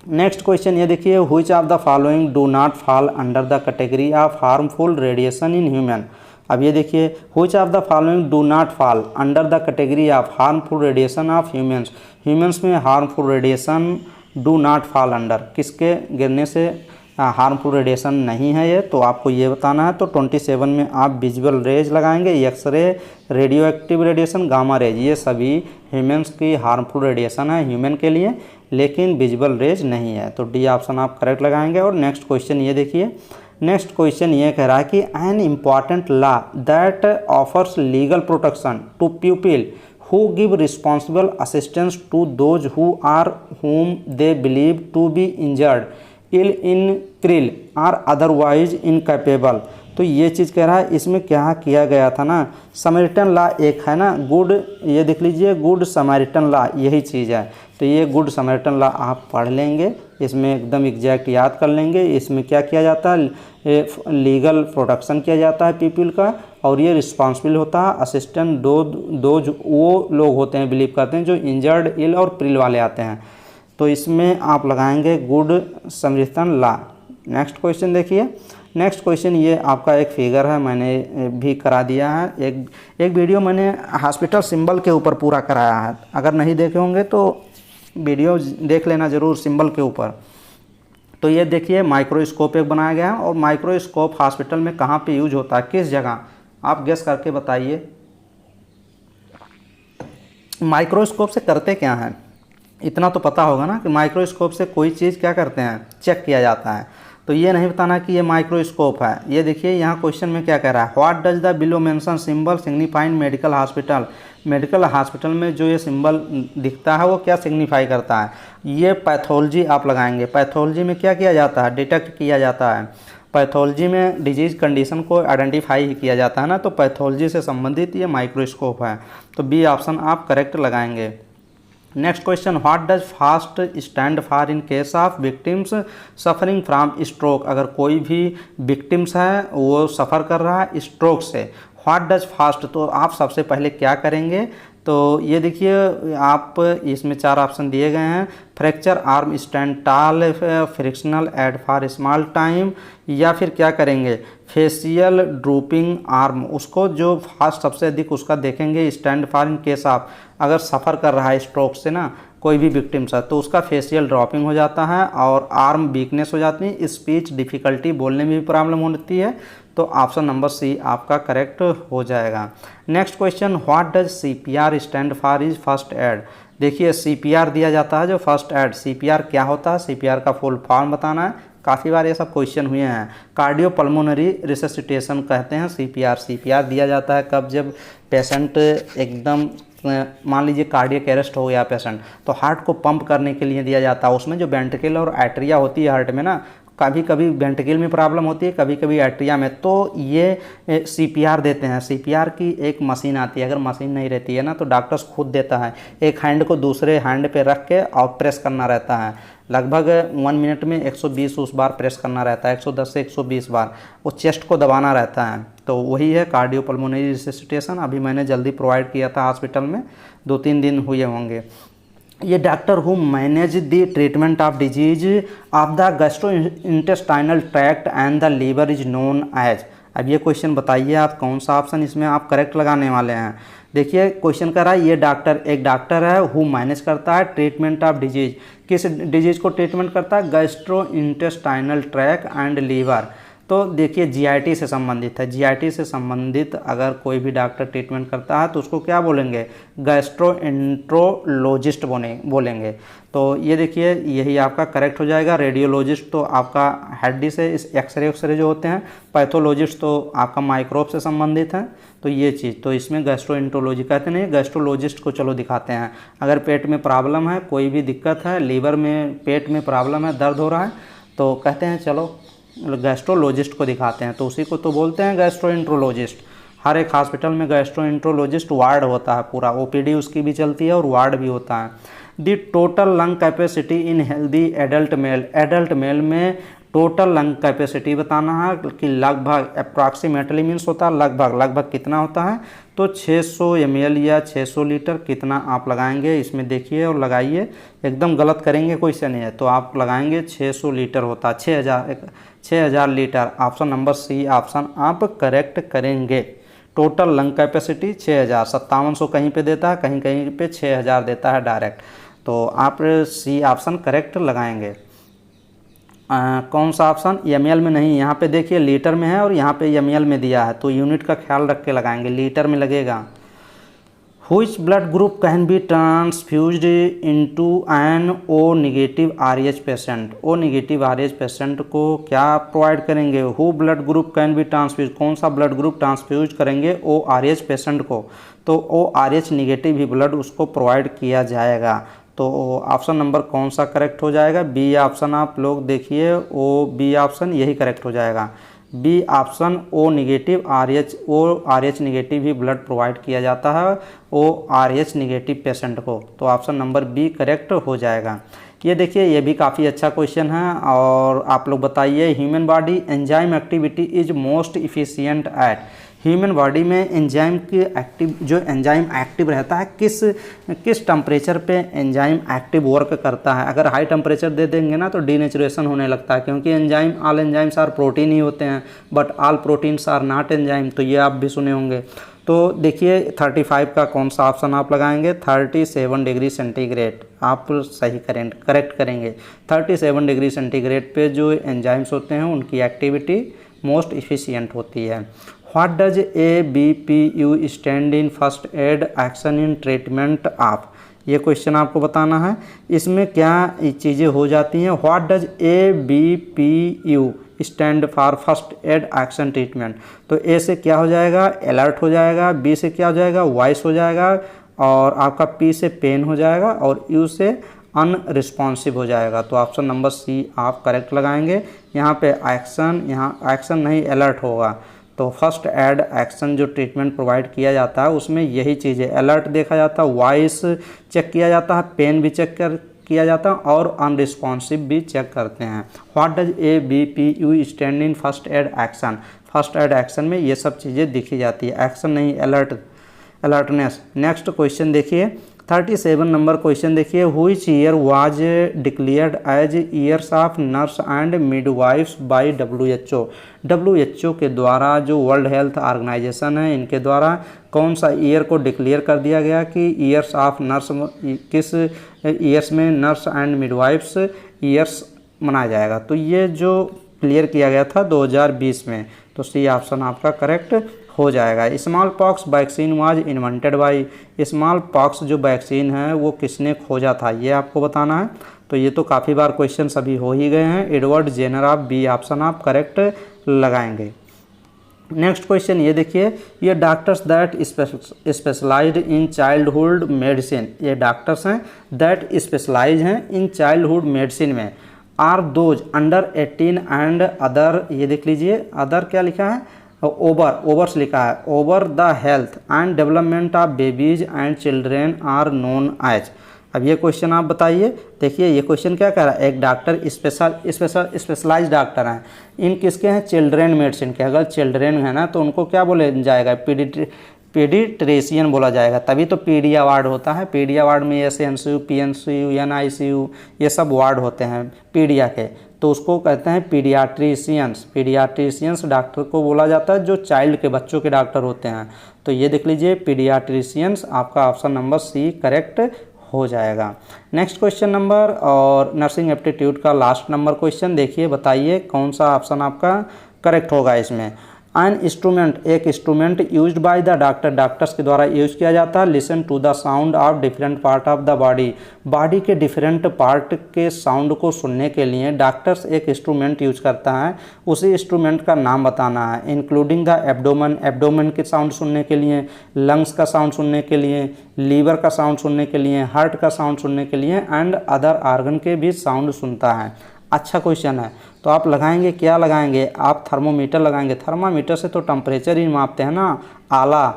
नेक्स्ट क्वेश्चन ये देखिए, which of the following do not fall under the category of harmful radiation in human. अब ये देखिए, which of the following do not fall under the category of harmful radiation of humans में harmful radiation do not fall under, किसके गिरने से हार्मफुल रेडिएशन नहीं है ये, तो आपको ये बताना है। तो 27 में आप विजुअल रेज लगाएंगे, x-ray, radio active radiation, gamma rays, ये सभी ह्यूमन्स की हार्मफुल रेडिएशन है ह्यूमन के लिए, लेकिन विजुअल रेज नहीं है, तो डी ऑप्शन आप करेक्ट लगाएंगे। और नेक्स्ट क्वेश्चन ये देखिए, नेक्स्ट क्वेश्चन ये कह रहा है कि an important law that offers legal protection to people who give responsible assistance to those who are whom they believe to be injured, ill in krill or otherwise incapable। तो ये चीज़ कह रहा है, इसमें क्या किया गया था ना, समैरिटन लॉ एक है ना, गुड, ये देख लीजिए गुड समैरिटन लॉ, यही चीज़ है। तो ये गुड समैरिटन लॉ आप पढ़ लेंगे, इसमें एकदम एग्जैक्ट याद कर लेंगे। इसमें क्या किया जाता है? लीगल प्रोटेक्शन किया जाता है पीपल का, और ये रिस्पॉन्सिबल होता है असिस्टेंट दो जो वो लोग होते हैं, बिलीव करते हैं जो इंजर्ड, इल और प्रिल वाले आते हैं, तो इसमें आप लगाएंगे good Samaritan law. Next question देखिए, नेक्स्ट क्वेश्चन ये आपका एक फिगर है, मैंने भी करा दिया है, एक वीडियो मैंने हॉस्पिटल सिंबल के ऊपर पूरा कराया है, अगर नहीं देखे होंगे तो वीडियो देख लेना ज़रूर सिंबल के ऊपर। तो ये देखिए माइक्रोस्कोप एक बनाया गया है, और माइक्रोस्कोप हॉस्पिटल में कहाँ पे यूज होता है, किस जगह, आप गेस करके बताइए। माइक्रोस्कोप से करते क्या हैं, इतना तो पता होगा ना कि माइक्रोस्कोप से कोई चीज़ क्या करते हैं, चेक किया जाता है। तो ये नहीं बताना कि ये माइक्रोस्कोप है। ये देखिए यहाँ क्वेश्चन में क्या कह रहा है, what does the below mention symbol signifying medical hospital. Medical hospital में जो ये सिंबल दिखता है वो क्या सिग्निफाई करता है? ये पैथोलॉजी आप लगाएंगे। पैथोलॉजी में क्या किया जाता है? डिटेक्ट किया जाता है। पैथोलॉजी में डिजीज़ कंडीशन को आइडेंटिफाई किया जाता है ना, तो पैथोलॉजी से संबंधित ये माइक्रोस्कोप है, तो बी ऑप्शन आप करेक्ट लगाएंगे। Next question, what does fast stand for in case of victims suffering from stroke. अगर कोई भी विक्टिम्स है वो सफ़र कर रहा है स्ट्रोक से, व्हाट डज फास्ट, तो आप सबसे पहले क्या करेंगे, तो ये देखिए आप इसमें 4 ऑप्शन दिए गए हैं। Fracture arm stand tall, frictional aid for small time, या फिर क्या करेंगे फेशियल ड्रूपिंग आर्म, उसको जो फास्ट सबसे अधिक उसका देखेंगे स्टैंड फॉर इन केस आप अगर सफ़र कर रहा है स्ट्रोक से ना कोई भी विक्टिम सा, तो उसका फेशियल ड्रॉपिंग हो जाता है और आर्म वीकनेस हो जाती है, स्पीच डिफ़िकल्टी, बोलने में भी प्रॉब्लम होती है। तो ऑप्शन नंबर सी आपका करेक्ट हो जाएगा। Next question, what does CPR stand for is first aid. देखिए सीपीआर दिया जाता है जो फर्स्ट एड, सीपीआर क्या होता है, सीपीआर का फुल फॉर्म बताना है। काफ़ी बार ये सब क्वेश्चन हुए हैं। कार्डियो पल्मोनरी रिससिटेशन कहते हैं सीपीआर। सीपीआर दिया जाता है कब, जब पेशेंट एकदम मान लीजिए कार्डियक अरेस्ट हो गया पेशेंट, तो हार्ट को पंप करने के लिए दिया जाता है। उसमें जो वेंट्रिकल और आर्टरिया होती है हार्ट में ना, कभी कभी वेंट्रिकल में प्रॉब्लम होती है, कभी कभी आर्टरिया में, तो ये सीपीआर देते हैं। सीपीआर की एक मशीन आती है, अगर मशीन नहीं रहती है ना तो डॉक्टर्स खुद देता है। एक हैंड को दूसरे हैंड पे रख के और प्रेस करना रहता है, लगभग 1 मिनट में 120 उस बार प्रेस करना रहता है, 110 से 120 बार वो चेस्ट को दबाना रहता है। तो वही है कार्डियोपल्मोनरी रिससिटेशन। अभी मैंने जल्दी प्रोवाइड किया था हॉस्पिटल में, 2-3 दिन हुए होंगे। ये doctor who manage the treatment of disease of the gastrointestinal tract and the liver is known as. अब ये क्वेश्चन बताइए आप कौन सा ऑप्शन इसमें आप करेक्ट लगाने वाले हैं। देखिए क्वेश्चन कर रहा है ये डॉक्टर, एक डॉक्टर है हु मैनेज करता है ट्रीटमेंट ऑफ डिजीज, किस डिजीज को ट्रीटमेंट करता है, गैस्ट्रोइंटेस्टाइनल ट्रैक्ट एंड लीवर। तो देखिए जीआईटी से संबंधित है, जीआईटी से संबंधित अगर कोई भी डॉक्टर ट्रीटमेंट करता है तो उसको क्या बोलेंगे, गैस्ट्रोएंट्रोलॉजिस्ट बोलेंगे। तो ये देखिए यही आपका करेक्ट हो जाएगा। रेडियोलॉजिस्ट तो आपका हड्डी से इस एक्सरे जो होते हैं, पैथोलॉजिस्ट तो आपका माइक्रोब से संबंधित है। तो ये चीज़ तो इसमें गैस्ट्रोएंट्रोलॉजी कहते नहीं, गैस्ट्रोलॉजिस्ट को चलो दिखाते हैं। अगर पेट में प्रॉब्लम है, कोई भी दिक्कत है, लीवर में पेट में प्रॉब्लम है, दर्द हो रहा है, तो कहते हैं चलो गैस्ट्रोलॉजिस्ट को दिखाते हैं, तो उसी को तो बोलते हैं गैस्ट्रोएंट्रोलॉजिस्ट। हर एक हॉस्पिटल में गैस्ट्रोएंट्रोलॉजिस्ट वार्ड होता है, पूरा ओपीडी उसकी भी चलती है और वार्ड भी होता है। दी total lung capacity in healthy adult mail, adult mail में टोटल लंग कैपेसिटी बताना है कि लगभग अप्रॉक्सीमेटली मीन्स होता है लगभग कितना होता है, तो 600 ml या 600 लीटर कितना आप लगाएंगे इसमें देखिए और लगाइए। एकदम गलत करेंगे क्वेश्चन है तो आप लगाएंगे 600 लीटर होता है, 6000 litre. Option number C option आप करेक्ट करेंगे। टोटल लंग कैपेसिटी 6000, 5700 कहीं पे देता है, कहीं कहीं पे 6000 देता है डायरेक्ट, तो आप सी ऑप्शन करेक्ट लगाएंगे। कौन सा ऑप्शन, ml में नहीं, यहाँ पे देखिए लीटर में है और यहाँ पे ml में दिया है, तो यूनिट का ख्याल रख के लगाएंगे, लीटर में लगेगा। Which blood group can be transfused into an O negative RH patient? O negative RH patient को क्या प्रोवाइड करेंगे, Who blood group can be transfused, कौन सा ब्लड ग्रुप ट्रांसफ्यूज करेंगे ORH पेशेंट को, तो ORH निगेटिव ही ब्लड उसको प्रोवाइड किया जाएगा। तो ऑप्शन नंबर कौन सा करेक्ट हो जाएगा, बी ऑप्शन आप लोग देखिए, बी ऑप्शन यही करेक्ट हो जाएगा। B option O R H negative ही ब्लड प्रोवाइड किया जाता है ORH निगेटिव पेशेंट को, तो ऑप्शन नंबर बी करेक्ट हो जाएगा। ये देखिए ये भी काफ़ी अच्छा क्वेश्चन है और आप लोग बताइए, human body enzyme activity is most efficient at, human body में एंजाइम की जो एंजाइम एक्टिव रहता है किस टेम्परेचर पे एंजाइम एक्टिव वर्क करता है। अगर हाई टेम्परेचर दे देंगे ना तो डीनेचुरेशन होने लगता है, क्योंकि enzyme all enzymes are protein ही होते हैं, but all proteins are not enzyme, तो ये आप भी सुने होंगे। तो देखिए 35 का कौन सा ऑप्शन आप लगाएंगे, 37 डिग्री सेंटीग्रेड आप सही करेक्ट करेंगे। 37 डिग्री सेंटीग्रेड पे जो एंजाइम्स होते हैं उनकी एक्टिविटी मोस्ट इफिशियंट होती है। What does ABPU stand in first aid action in treatment of, ये क्वेश्चन आपको बताना है, इसमें क्या चीज़ें हो जाती हैं। What does ABPU stand for first aid action treatment, तो ए से क्या हो जाएगा, अलर्ट हो जाएगा, बी से क्या हो जाएगा, वॉइस हो जाएगा, और आपका पी से पेन हो जाएगा, और यू से अनरिस्पॉन्सिव हो जाएगा। तो ऑप्शन नंबर सी आप करेक्ट लगाएंगे। यहाँ पे एक्शन, यहाँ एक्शन नहीं अलर्ट होगा, तो फर्स्ट एड एक्शन जो ट्रीटमेंट प्रोवाइड किया जाता है उसमें यही चीज़ें, अलर्ट देखा जाता है, वॉइस चेक किया जाता है, पेन भी चेक किया जाता है और अनरिस्पॉन्सिव भी चेक करते हैं। What does ABPU stand in first aid action, first aid action में ये सब चीज़ें दिखी जाती है, एक्शन नहीं अलर्टनेस। नेक्स्ट क्वेश्चन देखिए 37 नंबर क्वेश्चन देखिए, which year was declared as years of nurse and midwifes by WHO। WHO के द्वारा, जो वर्ल्ड हेल्थ ऑर्गेनाइजेशन है, इनके द्वारा कौन सा ईयर को डिक्लेयर कर दिया गया कि ईयर्स ऑफ नर्स, किस ईयर्स में नर्स एंड मिडवाइफ्स ईयर्स मनाया जाएगा। तो ये जो क्लियर किया गया था 2020 में, तो सी ऑप्शन आपका करेक्ट हो जाएगा। Small pox vaccine was invented by, small pox जो वैक्सीन है वो किसने खोजा था, ये आपको बताना है। तो ये तो काफ़ी बार क्वेश्चन सभी हो ही गए हैं। Edward Jenner of, B option आप करेक्ट लगाएंगे। नेक्स्ट क्वेश्चन ये देखिए, ये doctors that specialized in childhood medicine, ये डॉक्टर्स हैं दैट स्पेशलाइज हैं इन चाइल्डहुड मेडिसिन में, are those under 18 and other, ये देख लीजिए अदर क्या लिखा है, ओवर्स लिखा है, over the health and development of babies and children are known as. अब ये क्वेश्चन आप बताइए, देखिए ये क्वेश्चन क्या कह रहा है, एक डॉक्टर स्पेशलाइज डॉक्टर हैं, इन किसके हैं, चिल्ड्रेन मेडिसिन के। अगर चिल्ड्रेन है ना तो उनको क्या बोले जाएगा, पीडिट्रेशियन बोला जाएगा, तभी तो पीडी अवार्ड होता है। पीडी अवार्ड में SNCU, PNCU, NICU ये सब वार्ड होते हैं पीडिया के, तो उसको कहते हैं पीडियाट्रिशियंस। पीडियाट्रिशियंस डॉक्टर को बोला जाता है जो चाइल्ड के, बच्चों के डॉक्टर होते हैं। तो ये देख लीजिए पीडियाट्रिशियंस, आपका ऑप्शन नंबर सी करेक्ट हो जाएगा। नेक्स्ट क्वेश्चन नंबर और नर्सिंग एप्टीट्यूड का लास्ट नंबर क्वेश्चन देखिए, बताइए कौन सा ऑप्शन आपका करेक्ट होगा इसमें। एन इंस्ट्रूमेंट, एक instrument used by the doctor, doctors के द्वारा यूज किया जाता है। Listen to the sound of different part of the body, body के डिफरेंट पार्ट के साउंड को सुनने के लिए डॉक्टर्स एक इंस्ट्रूमेंट यूज करता है, उसी इंस्ट्रूमेंट का नाम बताना है। इंक्लूडिंग द एब्डोमेन, एब्डोमेन के साउंड सुनने के लिए, लंग्स का साउंड सुनने के लिए, लीवर का साउंड सुनने के लिए, हार्ट का साउंड सुनने के लिए एंड अदर ऑर्गन के भी साउंड सुनता है। अच्छा क्वेश्चन है, तो आप लगाएंगे क्या लगाएंगे, आप थर्मोमीटर लगाएंगे। थर्मामीटर से तो टेम्परेचर ही मापते हैं ना। आला,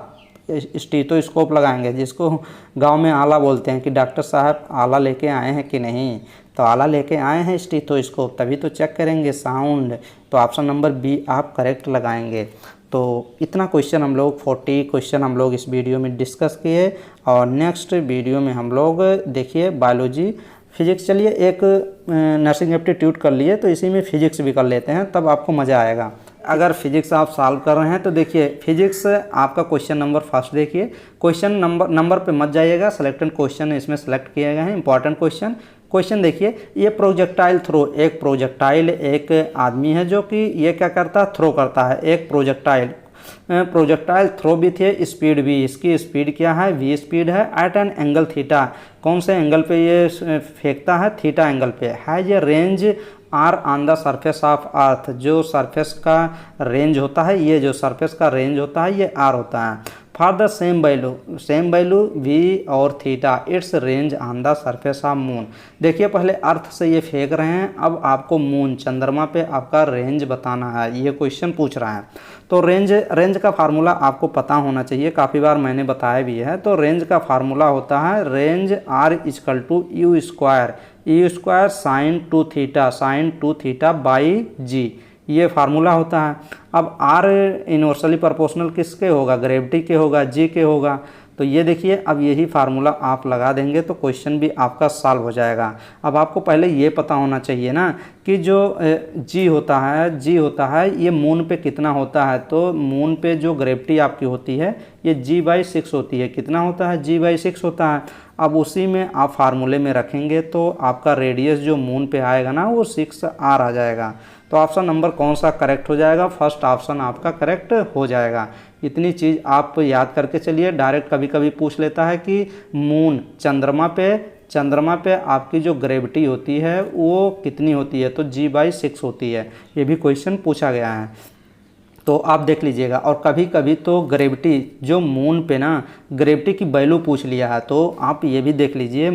स्टेथोस्कोप लगाएंगे, जिसको गांव में आला बोलते हैं कि डॉक्टर साहब आला लेके आए हैं कि नहीं, तो आला लेके आए हैं स्टेथोस्कोप, तभी तो चेक करेंगे साउंड। तो ऑप्शन नंबर बी आप करेक्ट लगाएंगे। तो इतना क्वेश्चन हम लोग 40 क्वेश्चन हम लोग इस वीडियो में डिस्कस किए, और नेक्स्ट वीडियो में हम लोग देखिए बायोलॉजी, फिजिक्स, चलिए एक नर्सिंग एप्टीट्यूड कर लिए तो इसी में फिजिक्स भी कर लेते हैं, तब आपको मज़ा आएगा। अगर फिजिक्स आप सॉल्व कर रहे हैं तो देखिए फिजिक्स आपका क्वेश्चन नंबर फर्स्ट देखिए, क्वेश्चन नंबर पे मत जाइएगा, सिलेक्टेड क्वेश्चन इसमें सेलेक्ट किए गए हैं, इंपॉर्टेंट क्वेश्चन देखिए। ये प्रोजेक्टाइल थ्रो, एक प्रोजेक्टाइल, एक आदमी है जो कि ये क्या करता है, थ्रो करता है एक प्रोजेक्टाइल थ्रो भी थे, स्पीड भी, इसकी स्पीड क्या है, v स्पीड है, एट एन एंगल थीटा, कौन से एंगल पे ये फेंकता है, थीटा एंगल पे है। ये range are on the surface of earth, जो सरफेस का रेंज होता है, ये जो सरफेस का रेंज होता है ये आर होता है। For the same value v और theta its range on the surface of moon. देखिए पहले अर्थ से ये फेंक रहे हैं, अब आपको मून, चंद्रमा पे आपका रेंज बताना है, ये क्वेश्चन पूछ रहा है। तो रेंज का फार्मूला आपको पता होना चाहिए, काफ़ी बार मैंने बताया भी है। तो रेंज का फार्मूला होता है range R equal to u square sine two theta by g, ये फार्मूला होता है। अब आर इनवर्सली प्रोपोर्शनल किसके होगा, ग्रेविटी के होगा, जी के होगा। तो ये देखिए अब यही फार्मूला आप लगा देंगे तो क्वेश्चन भी आपका सॉल्व हो जाएगा। अब आपको पहले ये पता होना चाहिए ना कि जो जी होता है ये मून पे कितना होता है। तो मून पे जो ग्रेविटी आपकी होती है ये g/6 होती है, कितना होता है, g/6 होता है। अब उसी में आप फार्मूले में रखेंगे तो आपका रेडियस जो मून पे आएगा ना वो 6r आ जाएगा। तो ऑप्शन नंबर कौन सा करेक्ट हो जाएगा, फर्स्ट ऑप्शन आपका करेक्ट हो जाएगा। इतनी चीज़ आप याद करके चलिए। डायरेक्ट कभी कभी पूछ लेता है कि मून, चंद्रमा पे आपकी जो ग्रेविटी होती है वो कितनी होती है, तो g/6 होती है, ये भी क्वेश्चन पूछा गया है। तो आप देख लीजिएगा। और कभी कभी तो ग्रेविटी जो मून पे ना ग्रेविटी की वैल्यू पूछ लिया है, तो आप ये भी देख लीजिए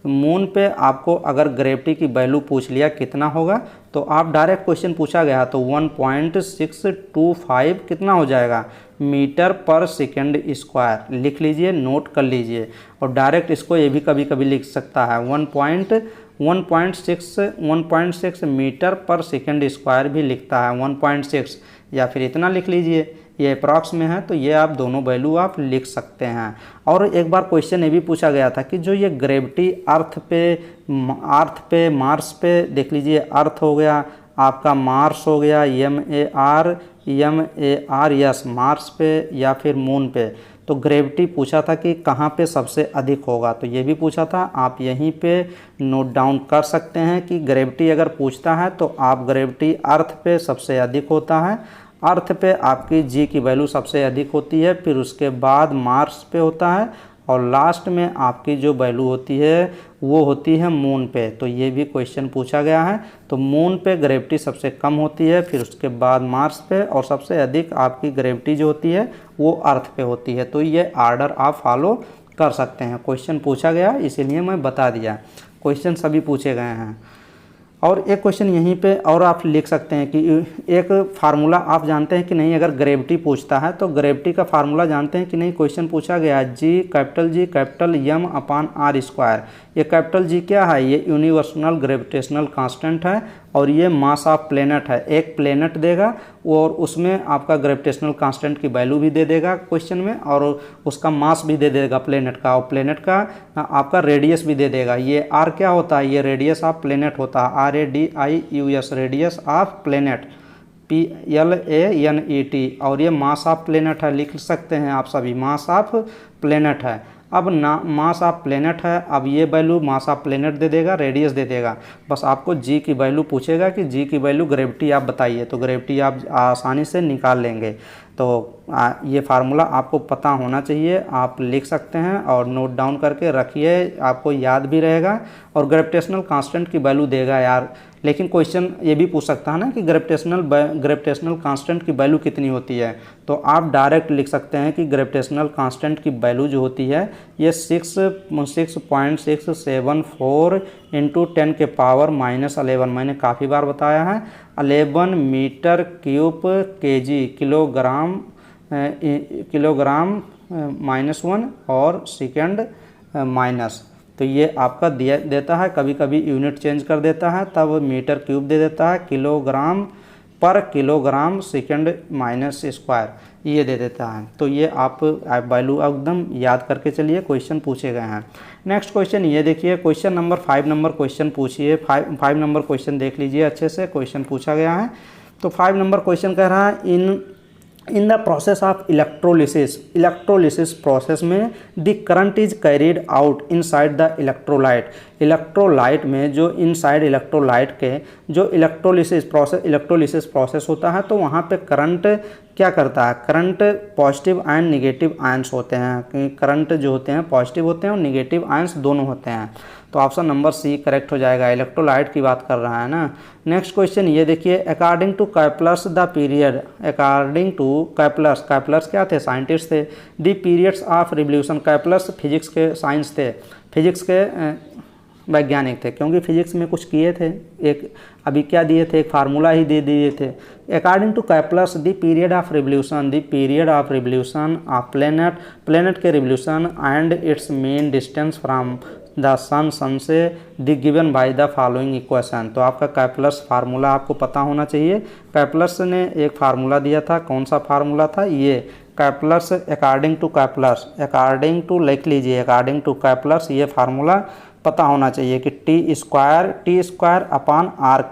मून पे आपको अगर ग्रेविटी की वैल्यू पूछ लिया कितना होगा, तो आप डायरेक्ट क्वेश्चन पूछा गया तो 1.625 कितना हो जाएगा, मीटर पर सेकंड स्क्वायर लिख लीजिए, नोट कर लीजिए। और डायरेक्ट इसको ये भी कभी कभी लिख सकता है 1.6 मीटर पर सेकंड स्क्वायर भी लिखता है 1.6, या फिर इतना लिख लीजिए ये अप्रॉक्स में है, तो ये आप दोनों वैल्यू आप लिख सकते हैं। और एक बार क्वेश्चन ये भी पूछा गया था कि जो ये ग्रेविटी अर्थ पे मार्स पे देख लीजिए, अर्थ हो गया आपका, मार्स हो गया MARS मार्स पे या फिर मून पे, तो ग्रेविटी पूछा था कि कहाँ पे सबसे अधिक होगा, तो ये भी पूछा था। आप यहीं पे नोट डाउन कर सकते हैं कि ग्रेविटी अगर पूछता है तो आप ग्रेविटी अर्थ पे सबसे अधिक होता है, अर्थ पे आपकी जी की वैल्यू सबसे अधिक होती है, फिर उसके बाद मार्स पे होता है, और लास्ट में आपकी जो वैल्यू होती है वो होती है मून पे। तो ये भी क्वेश्चन पूछा गया है। तो मून पे ग्रेविटी सबसे कम होती है, फिर उसके बाद मार्स पे, और सबसे अधिक आपकी ग्रेविटी जो होती है वो अर्थ पे होती है। तो ये आर्डर आप फॉलो कर सकते हैं। क्वेश्चन पूछा गया इसीलिए मैं बता दिया, क्वेश्चन सभी पूछे गए हैं। और एक क्वेश्चन यहीं पे और आप लिख सकते हैं कि एक फार्मूला आप जानते हैं कि नहीं, अगर ग्रेविटी पूछता है तो ग्रेविटी का फार्मूला जानते हैं कि नहीं। क्वेश्चन पूछा गया G कैपिटल M अपान R स्क्वायर। ये कैपिटल G क्या है, ये यूनिवर्सल ग्रेविटेशनल कांस्टेंट है, और ये मास ऑफ प्लेनेट है। एक प्लेनेट देगा और उसमें आपका ग्रेविटेशनल कांस्टेंट की वैल्यू भी दे देगा क्वेश्चन में, और उसका मास भी दे देगा प्लेनेट का, और प्लेनेट का आपका रेडियस भी दे देगा। ये R क्या होता है, ये रेडियस ऑफ प्लेनेट होता है, RADIUS radius of planet, PLANET, और ये मास ऑफ प्लेनेट है, लिख सकते हैं आप सभी, मास ऑफ प्लेनेट है। अब ना मास ऑफ प्लेनेट है, अब ये वैल्यू मास ऑफ प्लेनेट दे देगा, रेडियस दे देगा, बस आपको जी की वैल्यू पूछेगा कि जी की वैल्यू ग्रेविटी आप बताइए, तो ग्रेविटी आप आसानी से निकाल लेंगे। तो ये फार्मूला आपको पता होना चाहिए, आप लिख सकते हैं और नोट डाउन करके रखिए, आपको याद भी रहेगा। और ग्रेविटेशनल कांस्टेंट की वैल्यू देगा यार, लेकिन क्वेश्चन ये भी पूछ सकता है ना कि ग्रेविटेशनल कांस्टेंट की वैल्यू कितनी होती है, तो आप डायरेक्ट लिख सकते हैं कि ग्रेविटेशनल कांस्टेंट की वैल्यू जो होती है ये 6.674 इंटू 10 के पावर -11, मैंने काफ़ी बार बताया है, 11 मीटर क्यूब केजी, किलोग्राम -1 और सेकेंड माइनस, तो ये आपका देता है, कभी कभी यूनिट चेंज कर देता है, तब मीटर क्यूब दे देता है, किलोग्राम पर किलोग्राम सेकेंड माइनस स्क्वायर ये दे देता है। तो ये आप वैल्यू एकदम याद करके चलिए, क्वेश्चन पूछे गए हैं। नेक्स्ट क्वेश्चन ये देखिए, क्वेश्चन नंबर 5 नंबर क्वेश्चन पूछिए, 5 नंबर क्वेश्चन देख लीजिए अच्छे से, क्वेश्चन पूछा गया है। तो 5 नंबर क्वेश्चन कह रहा है in the process of electrolysis process में the current is carried out inside the electrolyte में, जो इनसाइड इलेक्ट्रोलाइट के जो इलेक्ट्रोलिसिस प्रोसेस होता है, तो वहाँ पे करंट क्या करता है, current positive and negative ions होते हैं, करंट जो होते हैं पॉजिटिव होते हैं और निगेटिव आयंस दोनों होते हैं। तो ऑप्शन नंबर सी करेक्ट हो जाएगा, इलेक्ट्रोलाइट की बात कर रहा है ना। नेक्स्ट क्वेश्चन ये देखिए, according to Kepler's the period, according to Kepler's क्या थे, साइंटिस्ट थे, the periods of revolution, Kepler's physics के साइंस थे, फिजिक्स के वैज्ञानिक थे, क्योंकि फिजिक्स में कुछ किए थे, एक अभी क्या दिए थे, एक फार्मूला ही दे दिए थे। According to Kepler's the period of revolution of planet के revolution and its mean distance from the sun से the given by the following equation. तो आपका कैप्लर्स फार्मूला आपको पता होना चाहिए। कैप्लर्स ने एक फार्मूला दिया था, कौन सा फार्मूला था, ये कैप्लर्स अकॉर्डिंग टू लिख लीजिए, अकॉर्डिंग टू कैप्लर्स ये फार्मूला पता होना चाहिए कि T square upon R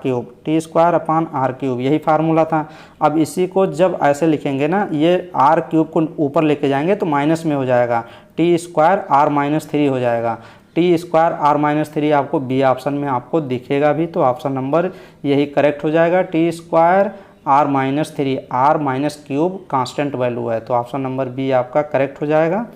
cube, यही फार्मूला था। अब इसी को जब ऐसे लिखेंगे ना, ये आर क्यूब को ऊपर लेके जाएंगे तो माइनस में हो जाएगा, टी स्क्वायर R-3 हो जाएगा, टी स्क्वायर R-3 आपको बी ऑप्शन में आपको दिखेगा भी, तो ऑप्शन नंबर यही करेक्ट हो जाएगा, T square R-3, R-3 constant value है, तो ऑप्शन नंबर बी आपका करेक्ट हो जाएगा।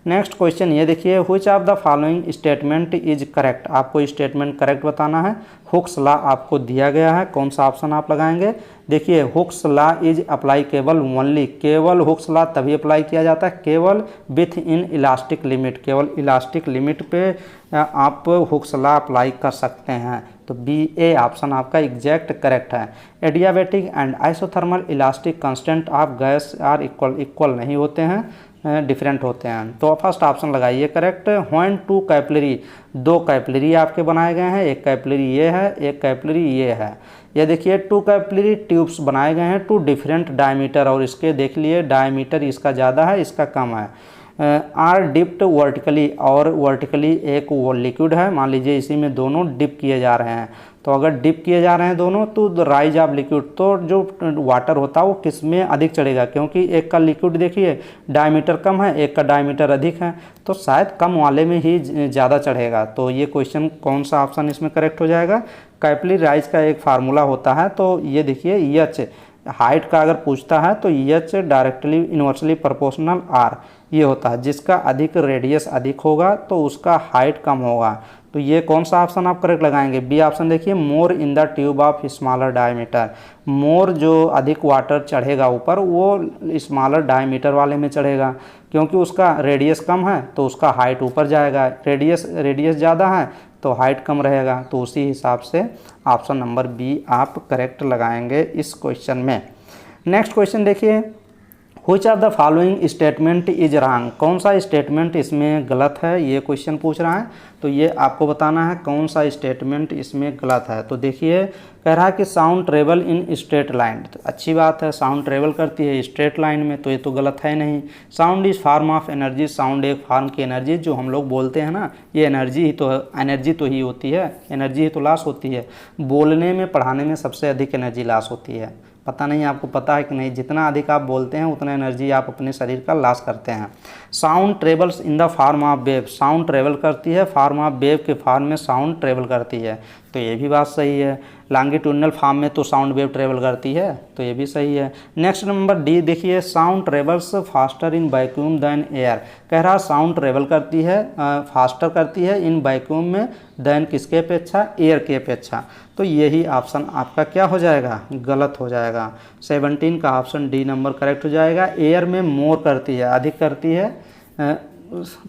नेक्स्ट क्वेश्चन ये देखिए, which of the following statement is correct, आपको स्टेटमेंट करेक्ट बताना है। हुक्स लॉ आपको दिया गया है, कौन सा ऑप्शन आप लगाएंगे, देखिए Hooke's law is applicable only, केवल हुक्स लॉ तभी अप्लाई किया जाता है, केवल विथ इन इलास्टिक लिमिट, केवल इलास्टिक लिमिट पे आप हुक्स लॉ अप्लाई कर सकते हैं, तो बी ए ऑप्शन आपका एग्जैक्ट करेक्ट है। Adiabatic and isothermal elastic constant of gas are equal नहीं होते हैं, डिफरेंट होते हैं। तो फर्स्ट ऑप्शन लगाइए correct. When two capillary, 2 capillary आपके बनाए गए हैं, एक कैपिलरी ये है, एक कैपिलरी ये है। ये देखिए 2 कैपिलरी ट्यूब्स बनाए गए हैं टू डिफरेंट डायमीटर, और इसके देख लिए डायमीटर इसका ज़्यादा है इसका कम है। आर डिप्ड वर्टिकली, और वर्टिकली एक वो लिक्विड है, मान लीजिए इसी में दोनों डिप किए जा रहे हैं। तो अगर डिप किए जा रहे हैं दोनों तो राइज ऑफ लिक्विड, तो जो वाटर होता है वो किस में अधिक चढ़ेगा, क्योंकि एक का लिक्विड देखिए डायमीटर कम है, एक का डायमीटर अधिक है, तो शायद कम वाले में ही ज़्यादा चढ़ेगा। तो ये क्वेश्चन कौन सा ऑप्शन इसमें करेक्ट हो जाएगा। कैपिलरी राइज का एक फार्मूला होता है, तो ये देखिए एच हाइट का अगर पूछता है तो H directly inversely proportional are ये होता है, जिसका अधिक रेडियस अधिक होगा तो उसका हाइट कम होगा। तो ये कौन सा ऑप्शन आप करेक्ट लगाएंगे, बी ऑप्शन देखिए more in the tube of smaller diameter. More जो अधिक वाटर चढ़ेगा ऊपर वो स्मॉलर डायमीटर वाले में चढ़ेगा, क्योंकि उसका रेडियस कम है तो उसका हाइट ऊपर जाएगा, रेडियस ज़्यादा है तो हाइट कम रहेगा। तो उसी हिसाब से ऑप्शन नंबर बी आप करेक्ट लगाएंगे इस क्वेश्चन में। नेक्स्ट क्वेश्चन देखिए, which of the following statement is wrong, कौन सा स्टेटमेंट इसमें गलत है, ये क्वेश्चन पूछ रहा है। तो ये आपको बताना है कौन सा स्टेटमेंट इसमें गलत है। तो देखिए कह रहा है कि sound travel in straight line, तो अच्छी बात है, साउंड ट्रेवल करती है स्ट्रेट लाइन में, तो ये तो गलत है नहीं। Sound is form of energy, sound एक फॉर्म की एनर्जी, जो हम लोग बोलते हैं ना ये एनर्जी तो ही होती है, एनर्जी ही तो लॉस होती है। बोलने में पढ़ाने में सबसे अधिक एनर्जी लॉस होती है, पता नहीं आपको पता है कि नहीं, जितना अधिक आप बोलते हैं उतना एनर्जी आप अपने शरीर का लॉस करते हैं। Sound travels in the form of wave, sound travel करती है फॉर्म ऑफ वेव के फॉर्म में साउंड ट्रेवल करती है, तो ये भी बात सही है। लॉन्गिट्यूडनल फॉर्म में तो साउंड वेव ट्रेवल करती है, तो ये भी सही है। नेक्स्ट नंबर डी देखिए, sound travels faster in vacuum than air, कह रहा साउंड ट्रेवल करती है फास्टर करती है इन वैक्यूम में देन किसके अपेक्षा, एयर के अपेक्षा। तो यही ऑप्शन आपका क्या हो जाएगा, गलत हो जाएगा। 17 का ऑप्शन डी नंबर करेक्ट हो जाएगा। एयर में मोर करती है, अधिक करती है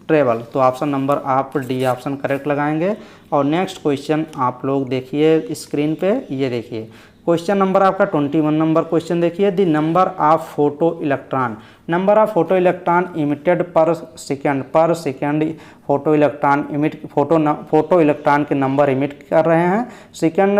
ट्रेवल, तो ऑप्शन नंबर आप डी ऑप्शन करेक्ट लगाएंगे। और नेक्स्ट क्वेश्चन आप लोग देखिए स्क्रीन पे, ये देखिए क्वेश्चन नंबर आपका 21 नंबर क्वेश्चन देखिए, the number of photo electron, number of photo electron emitted पर सेकेंड फोटो इलेक्ट्रॉन के नंबर इमिट कर रहे हैं सेकेंड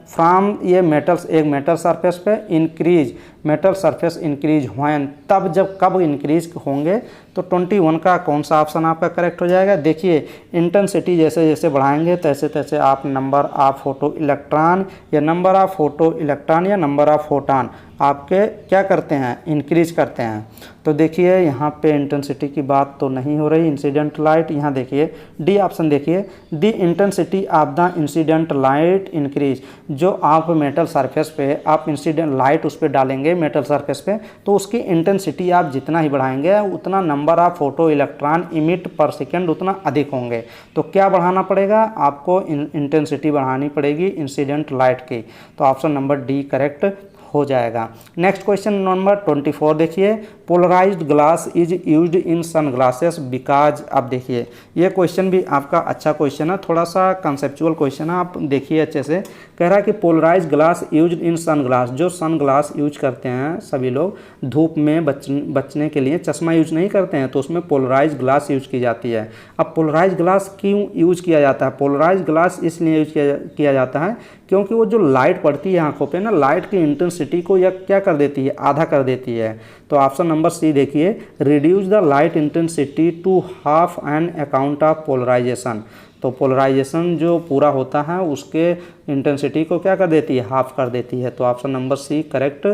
फ्रॉम ये मेटल्स, एक मेटल सरफेस पे increase, metal surface increase when, तब जब कब इंक्रीज होंगे। तो 21 का कौन सा ऑप्शन आपका करेक्ट हो जाएगा। देखिए इंटेंसिटी जैसे जैसे बढ़ाएंगे तैसे तैसे आप नंबर ऑफ फोटो इलेक्ट्रॉन या नंबर ऑफ फोटो इलेक्ट्रॉन या नंबर ऑफ फोटॉन आपके क्या करते हैं, इंक्रीज करते हैं। तो देखिए यहाँ पे इंटेंसिटी की बात तो नहीं हो रही, इंसिडेंट लाइट, यहाँ देखिए डी ऑप्शन देखिए, the intensity of the incident light increase, जो आप मेटल सरफेस पे आप इंसिडेंट लाइट उस पर डालेंगे मेटल सरफेस पे, तो उसकी इंटेंसिटी आप जितना ही बढ़ाएंगे उतना number of photo electron emit पर सेकेंड उतना अधिक होंगे। तो क्या बढ़ाना पड़ेगा आपको, इंटेंसिटी बढ़ानी पड़ेगी इंसिडेंट लाइट की। तो ऑप्शन नंबर डी करेक्ट हो जाएगा। नेक्स्ट क्वेश्चन नंबर 24 देखिए, polarised glass is used in sun glasses because, अब देखिए ये क्वेश्चन भी आपका अच्छा क्वेश्चन है, थोड़ा सा कंसेप्चुअल क्वेश्चन है, आप देखिए अच्छे से। कह रहा है कि polarised glass used in sun glass, जो सन ग्लास यूज करते हैं सभी लोग धूप में बचने के लिए, चश्मा यूज नहीं करते हैं तो उसमें पोलराइज्ड ग्लास यूज की जाती है। अब पोलराइज्ड ग्लास क्यों यूज किया जाता है, पोलराइज्ड ग्लास इसलिए यूज किया जाता है क्योंकि वो जो लाइट पड़ती है आंखों पे ना, लाइट की इंटेंसिटी को यह क्या कर देती है, आधा कर देती है। तो ऑप्शन नंबर सी देखिए, reduce the light intensity to half an account of polarisation. तो पोलराइजेशन जो पूरा होता है उसके इंटेंसिटी को क्या कर देती है, हाफ कर देती है। तो ऑप्शन नंबर सी करेक्ट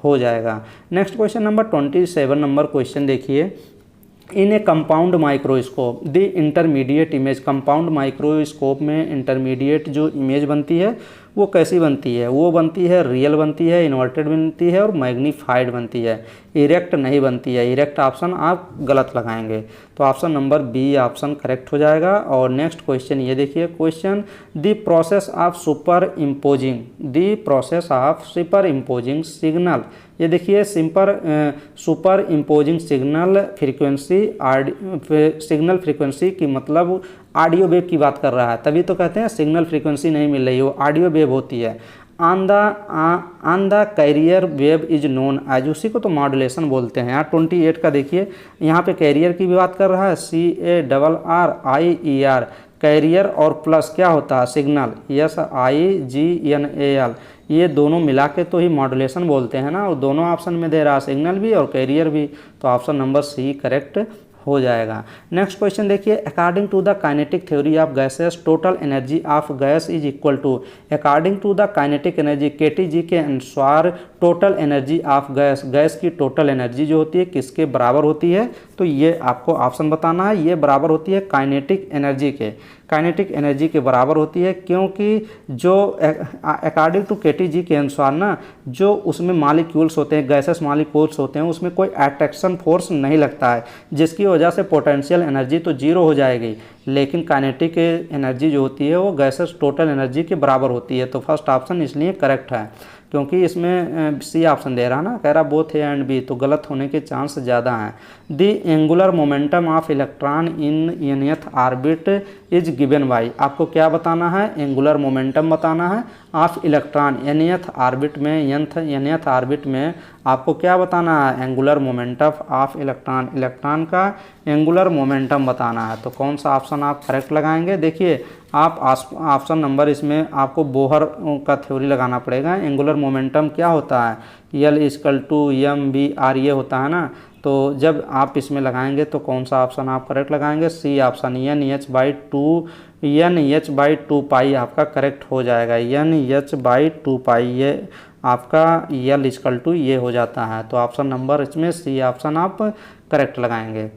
हो जाएगा। Next question number 27 number question देखिए, in a compound microscope the intermediate image, compound microscope में इंटरमीडिएट जो इमेज बनती है वो कैसी बनती है, वो बनती है रियल बनती है, इन्वर्टेड बनती है और मैग्नीफाइड बनती है, इरेक्ट नहीं बनती है। इरेक्ट ऑप्शन आप गलत लगाएंगे, तो option number B option correct हो जाएगा। और नेक्स्ट क्वेश्चन ये देखिए, question the process of super imposing, the process of super imposing signal, ये देखिए सुपर इम्पोजिंग सिग्नल फ्रीक्वेंसी की मतलब ऑडियो वेव की बात कर रहा है, तभी तो कहते हैं सिग्नल फ्रीक्वेंसी नहीं मिल रही, वो ऑडियो वेव होती है। On the carrier wave is known as, उसी को तो मॉड्यूलेशन बोलते हैं। यहाँ 28 का देखिए, यहाँ पे कैरियर की भी बात कर रहा है, CARRIER, कैरियर और प्लस क्या होता है सिग्नल, SIGNAL, ये दोनों मिला के तो ही मॉड्यूलेशन बोलते हैं ना, और दोनों ऑप्शन में दे रहा है, सिग्नल भी और कैरियर भी, तो ऑप्शन नंबर सी करेक्ट हो जाएगा। नेक्स्ट क्वेश्चन देखिए, according to the kinetic theory of gases total energy of gas is equal to, according to the kinetic energy KTG के अनुसार total energy of gas, gas की टोटल एनर्जी जो होती है किसके बराबर होती है, तो ये आपको ऑप्शन बताना है। ये बराबर होती है काइनेटिक एनर्जी के, काइनेटिक एनर्जी के बराबर होती है, क्योंकि जो अकॉर्डिंग टू KTG के अनुसार ना, जो उसमें मॉलिक्यूल्स होते हैं, गैसेस मॉलिक्यूल्स होते हैं, उसमें कोई अट्रैक्शन फोर्स नहीं लगता है, जिसकी वजह से पोटेंशियल एनर्जी तो जीरो हो जाएगी, लेकिन काइनेटिक एनर्जी जो होती है वो गैसेस टोटल एनर्जी के बराबर होती है। तो फर्स्ट ऑप्शन इसलिए करेक्ट है, क्योंकि इसमें सी ऑप्शन दे रहा ना, कह रहा बोथ ए एंड बी, तो गलत होने के चांस ज़्यादा हैं। The angular momentum of electron in nth orbit is given by, आपको क्या बताना है, एंगुलर मोमेंटम बताना है ऑफ इलेक्ट्रॉन nth ऑर्बिट में, nth ऑर्बिट में आपको क्या बताना है, angular momentum of electron, electron का एंगुलर मोमेंटम बताना है। तो कौन सा ऑप्शन आप करेक्ट लगाएंगे, देखिए आप ऑप्शन नंबर, इसमें आपको बोहर का थ्योरी लगाना पड़ेगा। एंगुलर मोमेंटम क्या होता है, L=mv/r, ये होता है ना, तो जब आप इसमें लगाएंगे तो कौन सा ऑप्शन आप करेक्ट लगाएंगे, सी ऑप्शन, NH/2 पाई आपका करेक्ट हो जाएगा, NH/2 ये आपका L= ये हो जाता है। तो ऑप्शन नंबर इसमें सी ऑप्शन आप करेक्ट लगाएंगे।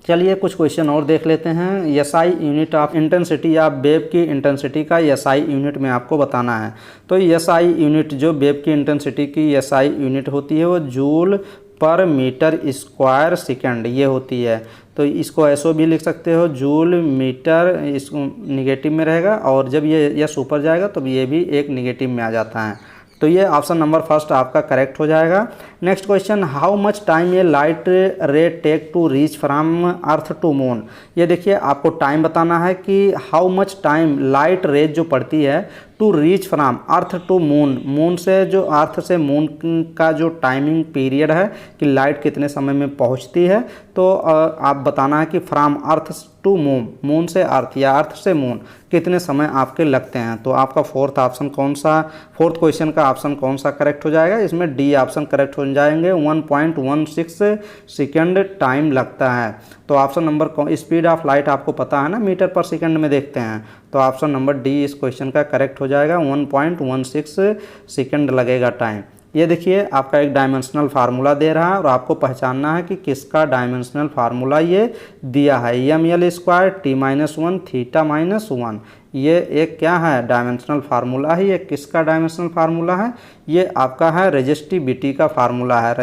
चलिए कुछ क्वेश्चन और देख लेते हैं। SI unit of intensity of wave की इंटेंसिटी का SI यूनिट में आपको बताना है। तो SI यूनिट, जो वेव की इंटेंसिटी की SI यूनिट होती है वो जूल पर मीटर स्क्वायर सेकेंड ये होती है। तो इसको ऐसो भी लिख सकते हो, जूल मीटर, इसको निगेटिव में रहेगा, और जब ये ऊपर जाएगा तो ये भी एक निगेटिव में आ जाता है। तो ये ऑप्शन नंबर फर्स्ट आपका करेक्ट हो जाएगा। Next question, how much time a light ray take to reach from earth to moon, ये देखिए आपको टाइम बताना है कि how much time light rays जो पड़ती है to reach from earth to moon, moon से जो अर्थ से मून का जो टाइमिंग पीरियड है कि लाइट कितने समय में पहुंचती है, तो आप बताना है कि from earth to moon, moon से अर्थ या अर्थ से मून कितने समय आपके लगते हैं। तो आपका फोर्थ ऑप्शन कौन सा, फोर्थ क्वेश्चन का ऑप्शन कौन सा करेक्ट हो जाएगा, इसमें डी ऑप्शन करेक्ट हो जाएंगे। 1.16 सेकेंड टाइम लगता है। तो option number, speed of light आपको पता है ना, मीटर पर सेकंड में देखते हैं, तो ऑप्शन नंबर डी इस क्वेश्चन का करेक्ट हो जाएगा। 1.16 सेकेंड लगेगा टाइम। ये देखिए आपका एक डायमेंशनल फार्मूला दे रहा है और आपको पहचानना है कि किसका डायमेंशनल फार्मूला ये दिया है, ml² t-1 θ-1, ये एक क्या है, डायमेंशनल फार्मूला है। ये किसका डायमेंशनल फार्मूला है, ये आपका है रेजिस्टिविटी का फार्मूला है,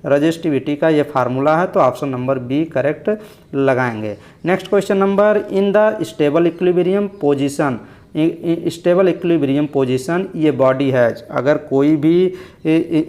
रेजिस्टिविटी का ये फार्मूला है। तो ऑप्शन नंबर बी करेक्ट लगाएंगे। Next question number, in the stable equilibrium position, stable equilibrium position ये बॉडी हैज, अगर कोई भी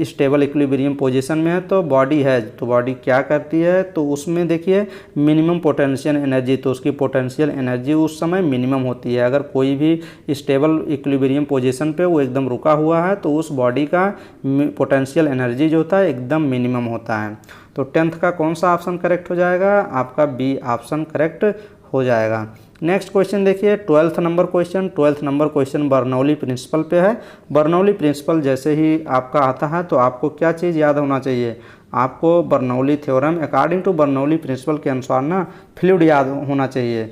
स्टेबल इक्विलिब्रियम पोजीशन में है तो बॉडी हैज, तो बॉडी क्या करती है, तो उसमें देखिए मिनिमम पोटेंशियल एनर्जी, तो उसकी पोटेंशियल एनर्जी उस समय मिनिमम होती है। अगर कोई भी स्टेबल इक्विलिब्रियम पोजीशन पे वो एकदम रुका हुआ है तो उस बॉडी का पोटेंशियल एनर्जी जो होता है एकदम मिनिमम होता है। तो 10th का कौन सा ऑप्शन करेक्ट हो जाएगा, आपका बी ऑप्शन करेक्ट हो जाएगा। नेक्स्ट क्वेश्चन देखिए 12th number question Bernoulli principal पे है। बर्नौली प्रिंसिपल जैसे ही आपका आता है तो आपको क्या चीज़ याद होना चाहिए, आपको Bernoulli theorem, according to Bernoulli principle के अनुसार ना फ्लूइड याद होना चाहिए।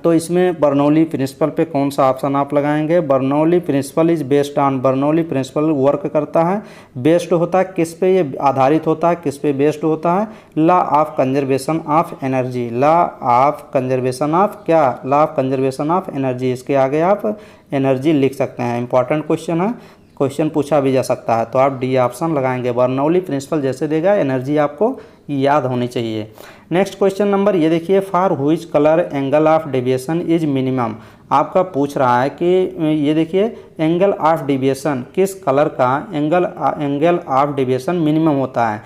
तो इसमें बर्नौली प्रिंसिपल पे कौन सा ऑप्शन आप लगाएंगे, Bernoulli principle is based on, Bernoulli principle work करता है, बेस्ड होता है किस पे, ये आधारित होता है किस पे बेस्ड होता है, law of conservation of energy, law of conservation of क्या, law of conservation of energy. इसके आगे आप एनर्जी लिख सकते हैं, इंपॉर्टेंट क्वेश्चन है, क्वेश्चन पूछा भी जा सकता है। तो आप डी ऑप्शन लगाएंगे, बर्नौली प्रिंसिपल जैसे देगा एनर्जी आपको याद होनी चाहिए। नेक्स्ट क्वेश्चन नंबर ये देखिए, for which colour angle of deviation is minimum. आपका पूछ रहा है कि ये देखिए एंगल ऑफ डेविएशन किस कलर का एंगल ऑफ डेविएशन मिनिमम होता है।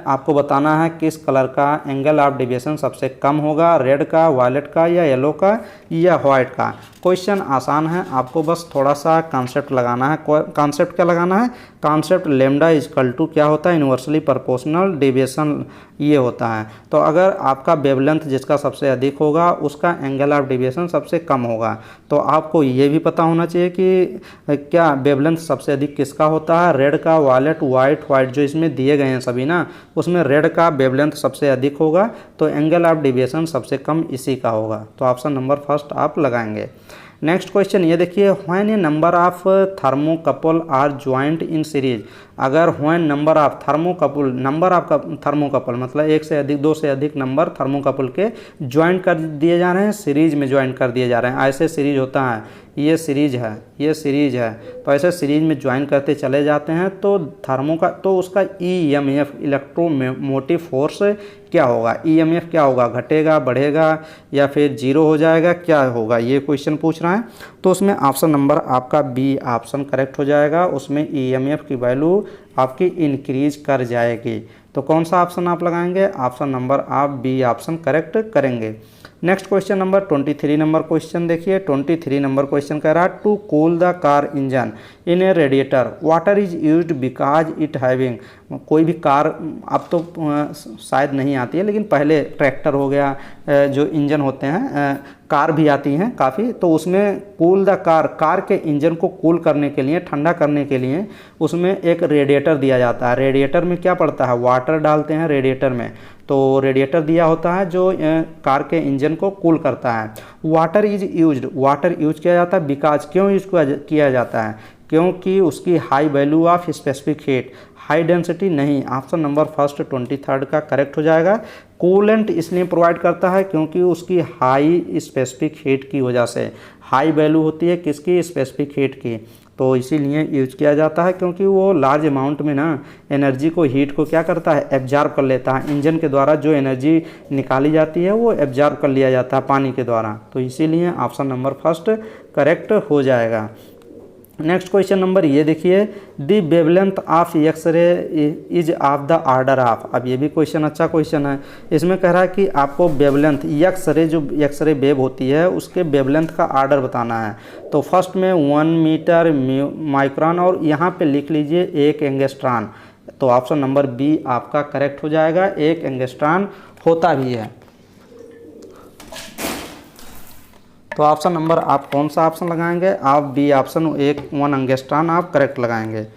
आपको बताना है किस कलर का एंगल ऑफ डेविएशन सबसे कम होगा, रेड का, वायलेट का, या येलो का, या वाइट का। क्वेश्चन आसान है, आपको बस थोड़ा सा कॉन्सेप्ट लगाना है। कॉन्सेप्ट क्या लगाना है? कॉन्सेप्ट लैम्डा इक्वल टू क्या होता है? यूनिवर्सली प्रोपोर्शनल डेविएशन ये होता है। तो अगर आपका वेवलेंथ जिसका सबसे अधिक होगा उसका एंगल ऑफ डेविएशन सबसे कम होगा। तो आपको ये भी पता होना चाहिए कि क्या वेवलेंथ सबसे अधिक किसका होता है, रेड का, वायलेट, वाइट जो इसमें दिए गए हैं सभी ना, उसमें रेड का वेवलेंथ सबसे अधिक होगा तो एंगल ऑफ डेविएशन सबसे कम इसी का होगा। तो ऑप्शन नंबर फर्स्ट आप लगाएंगे। नेक्स्ट क्वेश्चन ये देखिए, when a number of thermocouple are joint in series. अगर व्हेन नंबर ऑफ थर्मोकपल मतलब एक से अधिक, दो से अधिक नंबर थर्मोकपल के ज्वाइंट कर दिए जा रहे हैं, सीरीज में ज्वाइंट कर दिए जा रहे हैं। ऐसे सीरीज होता है, ये सीरीज है, तो ऐसे सीरीज में ज्वाइन करते चले जाते हैं तो उसका EMF इलेक्ट्रोमोटिव फोर्स क्या होगा? EMF क्या होगा? घटेगा, बढ़ेगा, या फिर जीरो हो जाएगा, क्या होगा? ये क्वेश्चन पूछ रहा है। तो उसमें ऑप्शन नंबर आपका बी ऑप्शन करेक्ट हो जाएगा। उसमें EMF की वैल्यू आपकी इंक्रीज कर जाएगी। तो कौन सा ऑप्शन आप लगाएंगे? ऑप्शन नंबर आप बी ऑप्शन करेक्ट करेंगे। Next question number 23 number question देखिए। 23 नंबर क्वेश्चन कह रहा है, to cool the car engine in a radiator water is used because it having. कोई भी कार अब तो शायद नहीं आती है, लेकिन पहले ट्रैक्टर हो गया, जो इंजन होते हैं, कार भी आती हैं काफ़ी, तो उसमें कूल द कार के इंजन को कूल करने के लिए, ठंडा करने के लिए उसमें एक रेडिएटर दिया जाता है। रेडिएटर में क्या पड़ता है? वाटर डालते हैं रेडिएटर में, तो रेडिएटर दिया होता है जो कार के इंजन को कूल करता है। वाटर यूज किया जाता है बिकॉज, क्यों यूज किया जाता है? क्योंकि उसकी high value of specific heat, high density नहीं। ऑप्शन नंबर फर्स्ट 23 का करेक्ट हो जाएगा। कूलेंट इसलिए प्रोवाइड करता है क्योंकि उसकी हाई स्पेसिफिक हीट की वजह से, हाई वैल्यू होती है किसकी? स्पेसिफिक हीट की, तो इसीलिए यूज किया जाता है क्योंकि वो लार्ज अमाउंट में ना एनर्जी को, हीट को क्या करता है? एब्जॉर्ब कर लेता है। इंजन के द्वारा जो एनर्जी निकाली जाती है वो एब्जॉर्ब कर लिया जाता है पानी के द्वारा, तो इसीलिए ऑप्शन नंबर फर्स्ट करेक्ट हो जाएगा। नेक्स्ट क्वेश्चन नंबर ये देखिए, the wavelength of x-ray is of the order of. अब ये भी क्वेश्चन अच्छा क्वेश्चन है। इसमें कह रहा है कि आपको वेवलेंथ, एक्सरे वेव होती है उसके वेवलेंथ का ऑर्डर बताना है। तो फर्स्ट में 1 मीटर, माइक्रोन, और यहाँ पे लिख लीजिए 1 एंगस्ट्रॉन। तो ऑप्शन नंबर बी आपका करेक्ट हो जाएगा। 1 एंगस्ट्रॉन होता भी है। तो ऑप्शन नंबर आप कौन सा ऑप्शन लगाएंगे? आप बी ऑप्शन 1 एंगस्ट्रॉन आप करेक्ट लगाएंगे।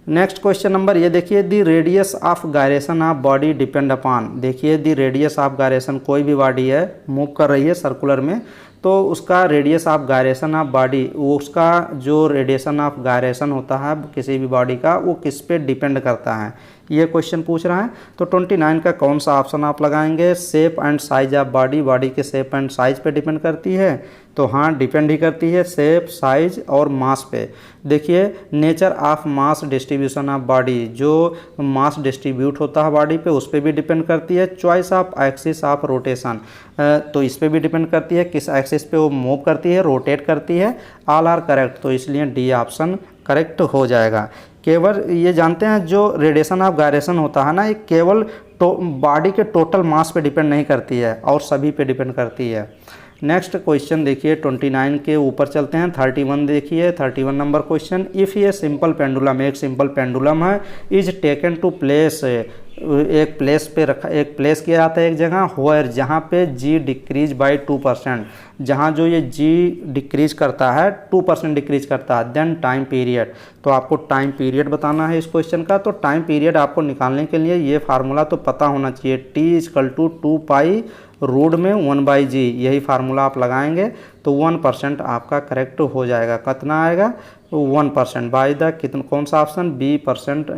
नेक्स्ट क्वेश्चन नंबर ये देखिए, the radius of gyration of body depend upon. देखिए दी रेडियस ऑफ गायरेशन, कोई भी बॉडी है मूव कर रही है सर्कुलर में, तो उसका radius of gyration of body, उसका जो रेडिएशन ऑफ गायरेशन होता है किसी भी बॉडी का, वो किस पे डिपेंड करता है? ये क्वेश्चन पूछ रहा है। तो 29 का कौन सा ऑप्शन आप लगाएंगे? Shape and size of body के शेप एंड साइज पे डिपेंड करती है। तो हाँ, डिपेंड ही करती है शेप, साइज और मास पे। देखिए nature of mass distribution of body, जो मास डिस्ट्रीब्यूट होता है बॉडी पे उस पर भी डिपेंड करती है। Choice of axis of rotation, तो इस पर भी डिपेंड करती है किस एक्सिस पे वो मूव करती है, रोटेट करती है। ऑल आर करेक्ट, तो इसलिए डी ऑप्शन करेक्ट हो जाएगा। केवल ये जानते हैं जो रेडिएशन ऑफ गायरेशन होता है ना, ये केवल बॉडी के टोटल मास पे डिपेंड नहीं करती है और सभी पे डिपेंड करती है। नेक्स्ट क्वेश्चन देखिए 29 के ऊपर चलते हैं। 31 देखिए, 31 नंबर क्वेश्चन, इफ़ ये सिंपल पेंडुलम, एक सिंपल पेंडुलम है, इज टेकन टू प्लेस, एक प्लेस पे रखा, एक प्लेस किया जाता है एक जगह, होयर, जहाँ पे जी डिक्रीज बाई 2%, जहाँ जो ये जी डिक्रीज करता है 2% डिक्रीज करता है, देन टाइम पीरियड। तो आपको टाइम पीरियड बताना है इस क्वेश्चन का। तो टाइम पीरियड आपको निकालने के लिए ये फार्मूला तो पता होना चाहिए, T=2 पाई रूट में 1/g, यही फार्मूला आप लगाएंगे तो 1% आपका करेक्ट हो जाएगा। कितना आएगा? 1% बाई द कितना, कौन सा ऑप्शन?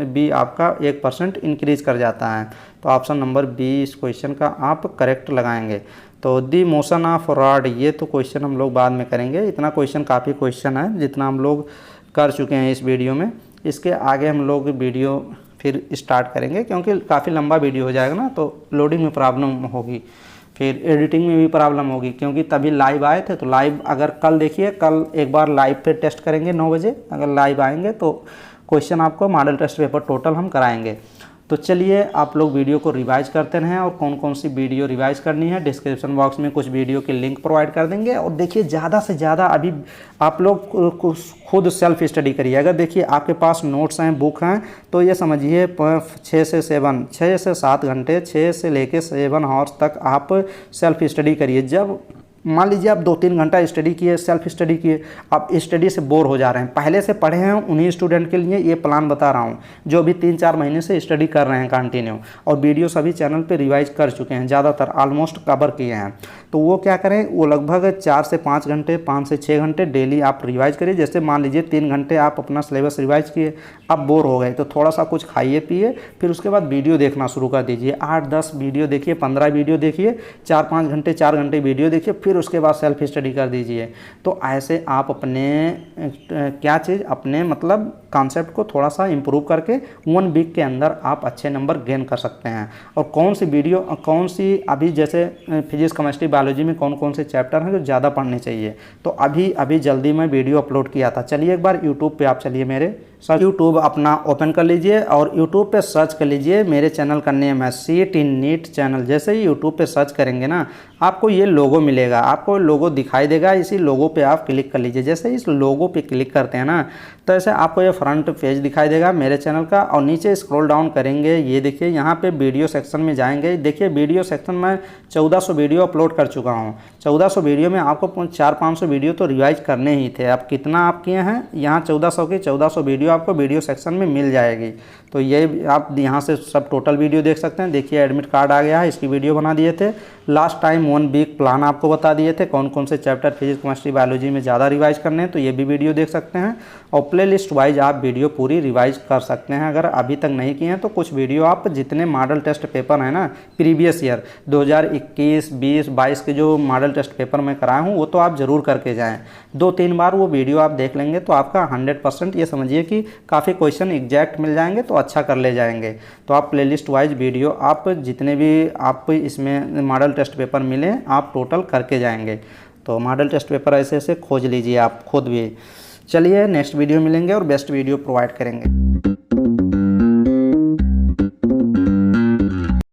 बी आपका 1% इंक्रीज कर जाता है। तो ऑप्शन नंबर बी इस क्वेश्चन का आप करेक्ट लगाएंगे। तो दी मोशन ऑफ रॉड, ये तो क्वेश्चन हम लोग बाद में करेंगे, इतना क्वेश्चन काफ़ी क्वेश्चन है जितना हम लोग कर चुके हैं इस वीडियो में। इसके आगे हम लोग वीडियो फिर स्टार्ट करेंगे, क्योंकि काफ़ी लंबा वीडियो हो जाएगा ना, तो लोडिंग में प्रॉब्लम होगी, फिर एडिटिंग में भी प्रॉब्लम होगी, क्योंकि तभी लाइव आए थे। तो लाइव अगर कल देखिए, कल एक बार लाइव पे टेस्ट करेंगे 9 बजे, अगर लाइव आएंगे तो क्वेश्चन आपको मॉडल टेस्ट पेपर टोटल हम कराएंगे। तो चलिए आप लोग वीडियो को रिवाइज करते रहें, और कौन कौन सी वीडियो रिवाइज करनी है डिस्क्रिप्शन बॉक्स में कुछ वीडियो के लिंक प्रोवाइड कर देंगे। और देखिए ज़्यादा से ज़्यादा अभी आप लोग खुद सेल्फ स्टडी करिए। अगर देखिए आपके पास नोट्स हैं, बुक हैं, तो ये समझिए 6 से 7 घंटे, 6 से लेके 7 आवर्स तक आप सेल्फ स्टडी करिए। जब मान लीजिए आप 2-3 घंटा स्टडी किए, सेल्फ स्टडी किए, आप स्टडी से बोर हो जा रहे हैं, पहले से पढ़े हैं, उन्हीं स्टूडेंट के लिए ये प्लान बता रहा हूँ जो अभी 3-4 महीने से स्टडी कर रहे हैं कंटिन्यू, और वीडियो सभी चैनल पे रिवाइज कर चुके हैं, ज़्यादातर ऑलमोस्ट कवर किए हैं। तो वो क्या करें, वो लगभग 4 से 5 घंटे, 5 से 6 घंटे डेली आप रिवाइज करिए। जैसे मान लीजिए 3 घंटे आप अपना सिलेबस रिवाइज किए, अब बोर हो गए, तो थोड़ा सा कुछ खाइए पिए, फिर उसके बाद वीडियो देखना शुरू कर दीजिए। 8-10 वीडियो देखिए, 15 वीडियो देखिए, 4-5 घंटे, 4 घंटे वीडियो देखिए, फिर उसके बाद सेल्फ स्टडी कर दीजिए। तो ऐसे आप अपने अपने मतलब कॉन्सेप्ट को थोड़ा सा इम्प्रूव करके 1 वीक के अंदर आप अच्छे नंबर गेन कर सकते हैं। और कौन सी वीडियो, कौन सी अभी जैसे फिजिक्स, केमिस्ट्री, बायोलॉजी में कौन कौन से चैप्टर हैं जो ज़्यादा पढ़ने चाहिए, तो अभी जल्दी मैं वीडियो अपलोड किया था। चलिए एक बार यूट्यूब पे आप चलिए, मेरे सर यूट्यूब अपना ओपन कर लीजिए और यूट्यूब पे सर्च कर लीजिए, मेरे चैनल का नेम है सीट इन नीट चैनल। जैसे ही यूट्यूब पे सर्च करेंगे ना, आपको ये लोगो मिलेगा, आपको लोगो दिखाई देगा, इसी लोगो पे आप क्लिक कर लीजिए। जैसे इस लोगो पे क्लिक करते हैं ना, तो ऐसे आपको ये फ्रंट पेज दिखाई देगा मेरे चैनल का, और नीचे स्क्रॉल डाउन करेंगे, ये देखिए यहाँ पे वीडियो सेक्शन में जाएंगे। देखिए वीडियो सेक्शन में 1400 वीडियो अपलोड कर चुका हूँ। 1400 वीडियो में आपको 400-500 वीडियो तो रिवाइज करने ही थे। अब कितना आप किए हैं, यहाँ 1400 की 1400 वीडियो आपको वीडियो सेक्शन में मिल जाएगी। तो ये आप यहाँ से सब टोटल वीडियो देख सकते हैं। देखिए एडमिट कार्ड आ गया है, इसकी वीडियो बना दिए थे। लास्ट टाइम 1 वीक प्लान आपको बता दिए थे, कौन कौन से चैप्टर फिजिक्स, केमिस्ट्री, बायोलॉजी में ज़्यादा रिवाइज करने हैं, तो ये भी वीडियो देख सकते हैं। और प्ले लिस्ट वाइज आप वीडियो पूरी रिवाइज कर सकते हैं। अगर अभी तक नहीं किए हैं तो कुछ वीडियो आप जितने मॉडल टेस्ट पेपर हैं ना, प्रीवियस ईयर 2021, 20, 22 के जो मॉडल टेस्ट पेपर मैं कराया हूँ, वो तो आप ज़रूर करके जाएँ। 2-3 बार वो वीडियो आप देख लेंगे तो आपका 100% ये समझिए कि काफ़ी क्वेश्चन एग्जैक्ट मिल जाएंगे, तो अच्छा कर ले जाएंगे। तो आप प्लेलिस्ट वाइज वीडियो आप जितने भी आप इसमें मॉडल टेस्ट पेपर मिले आप टोटल करके जाएंगे। तो मॉडल टेस्ट पेपर ऐसे ऐसे खोज लीजिए आप खुद भी। चलिए नेक्स्ट वीडियो मिलेंगे और बेस्ट वीडियो प्रोवाइड करेंगे।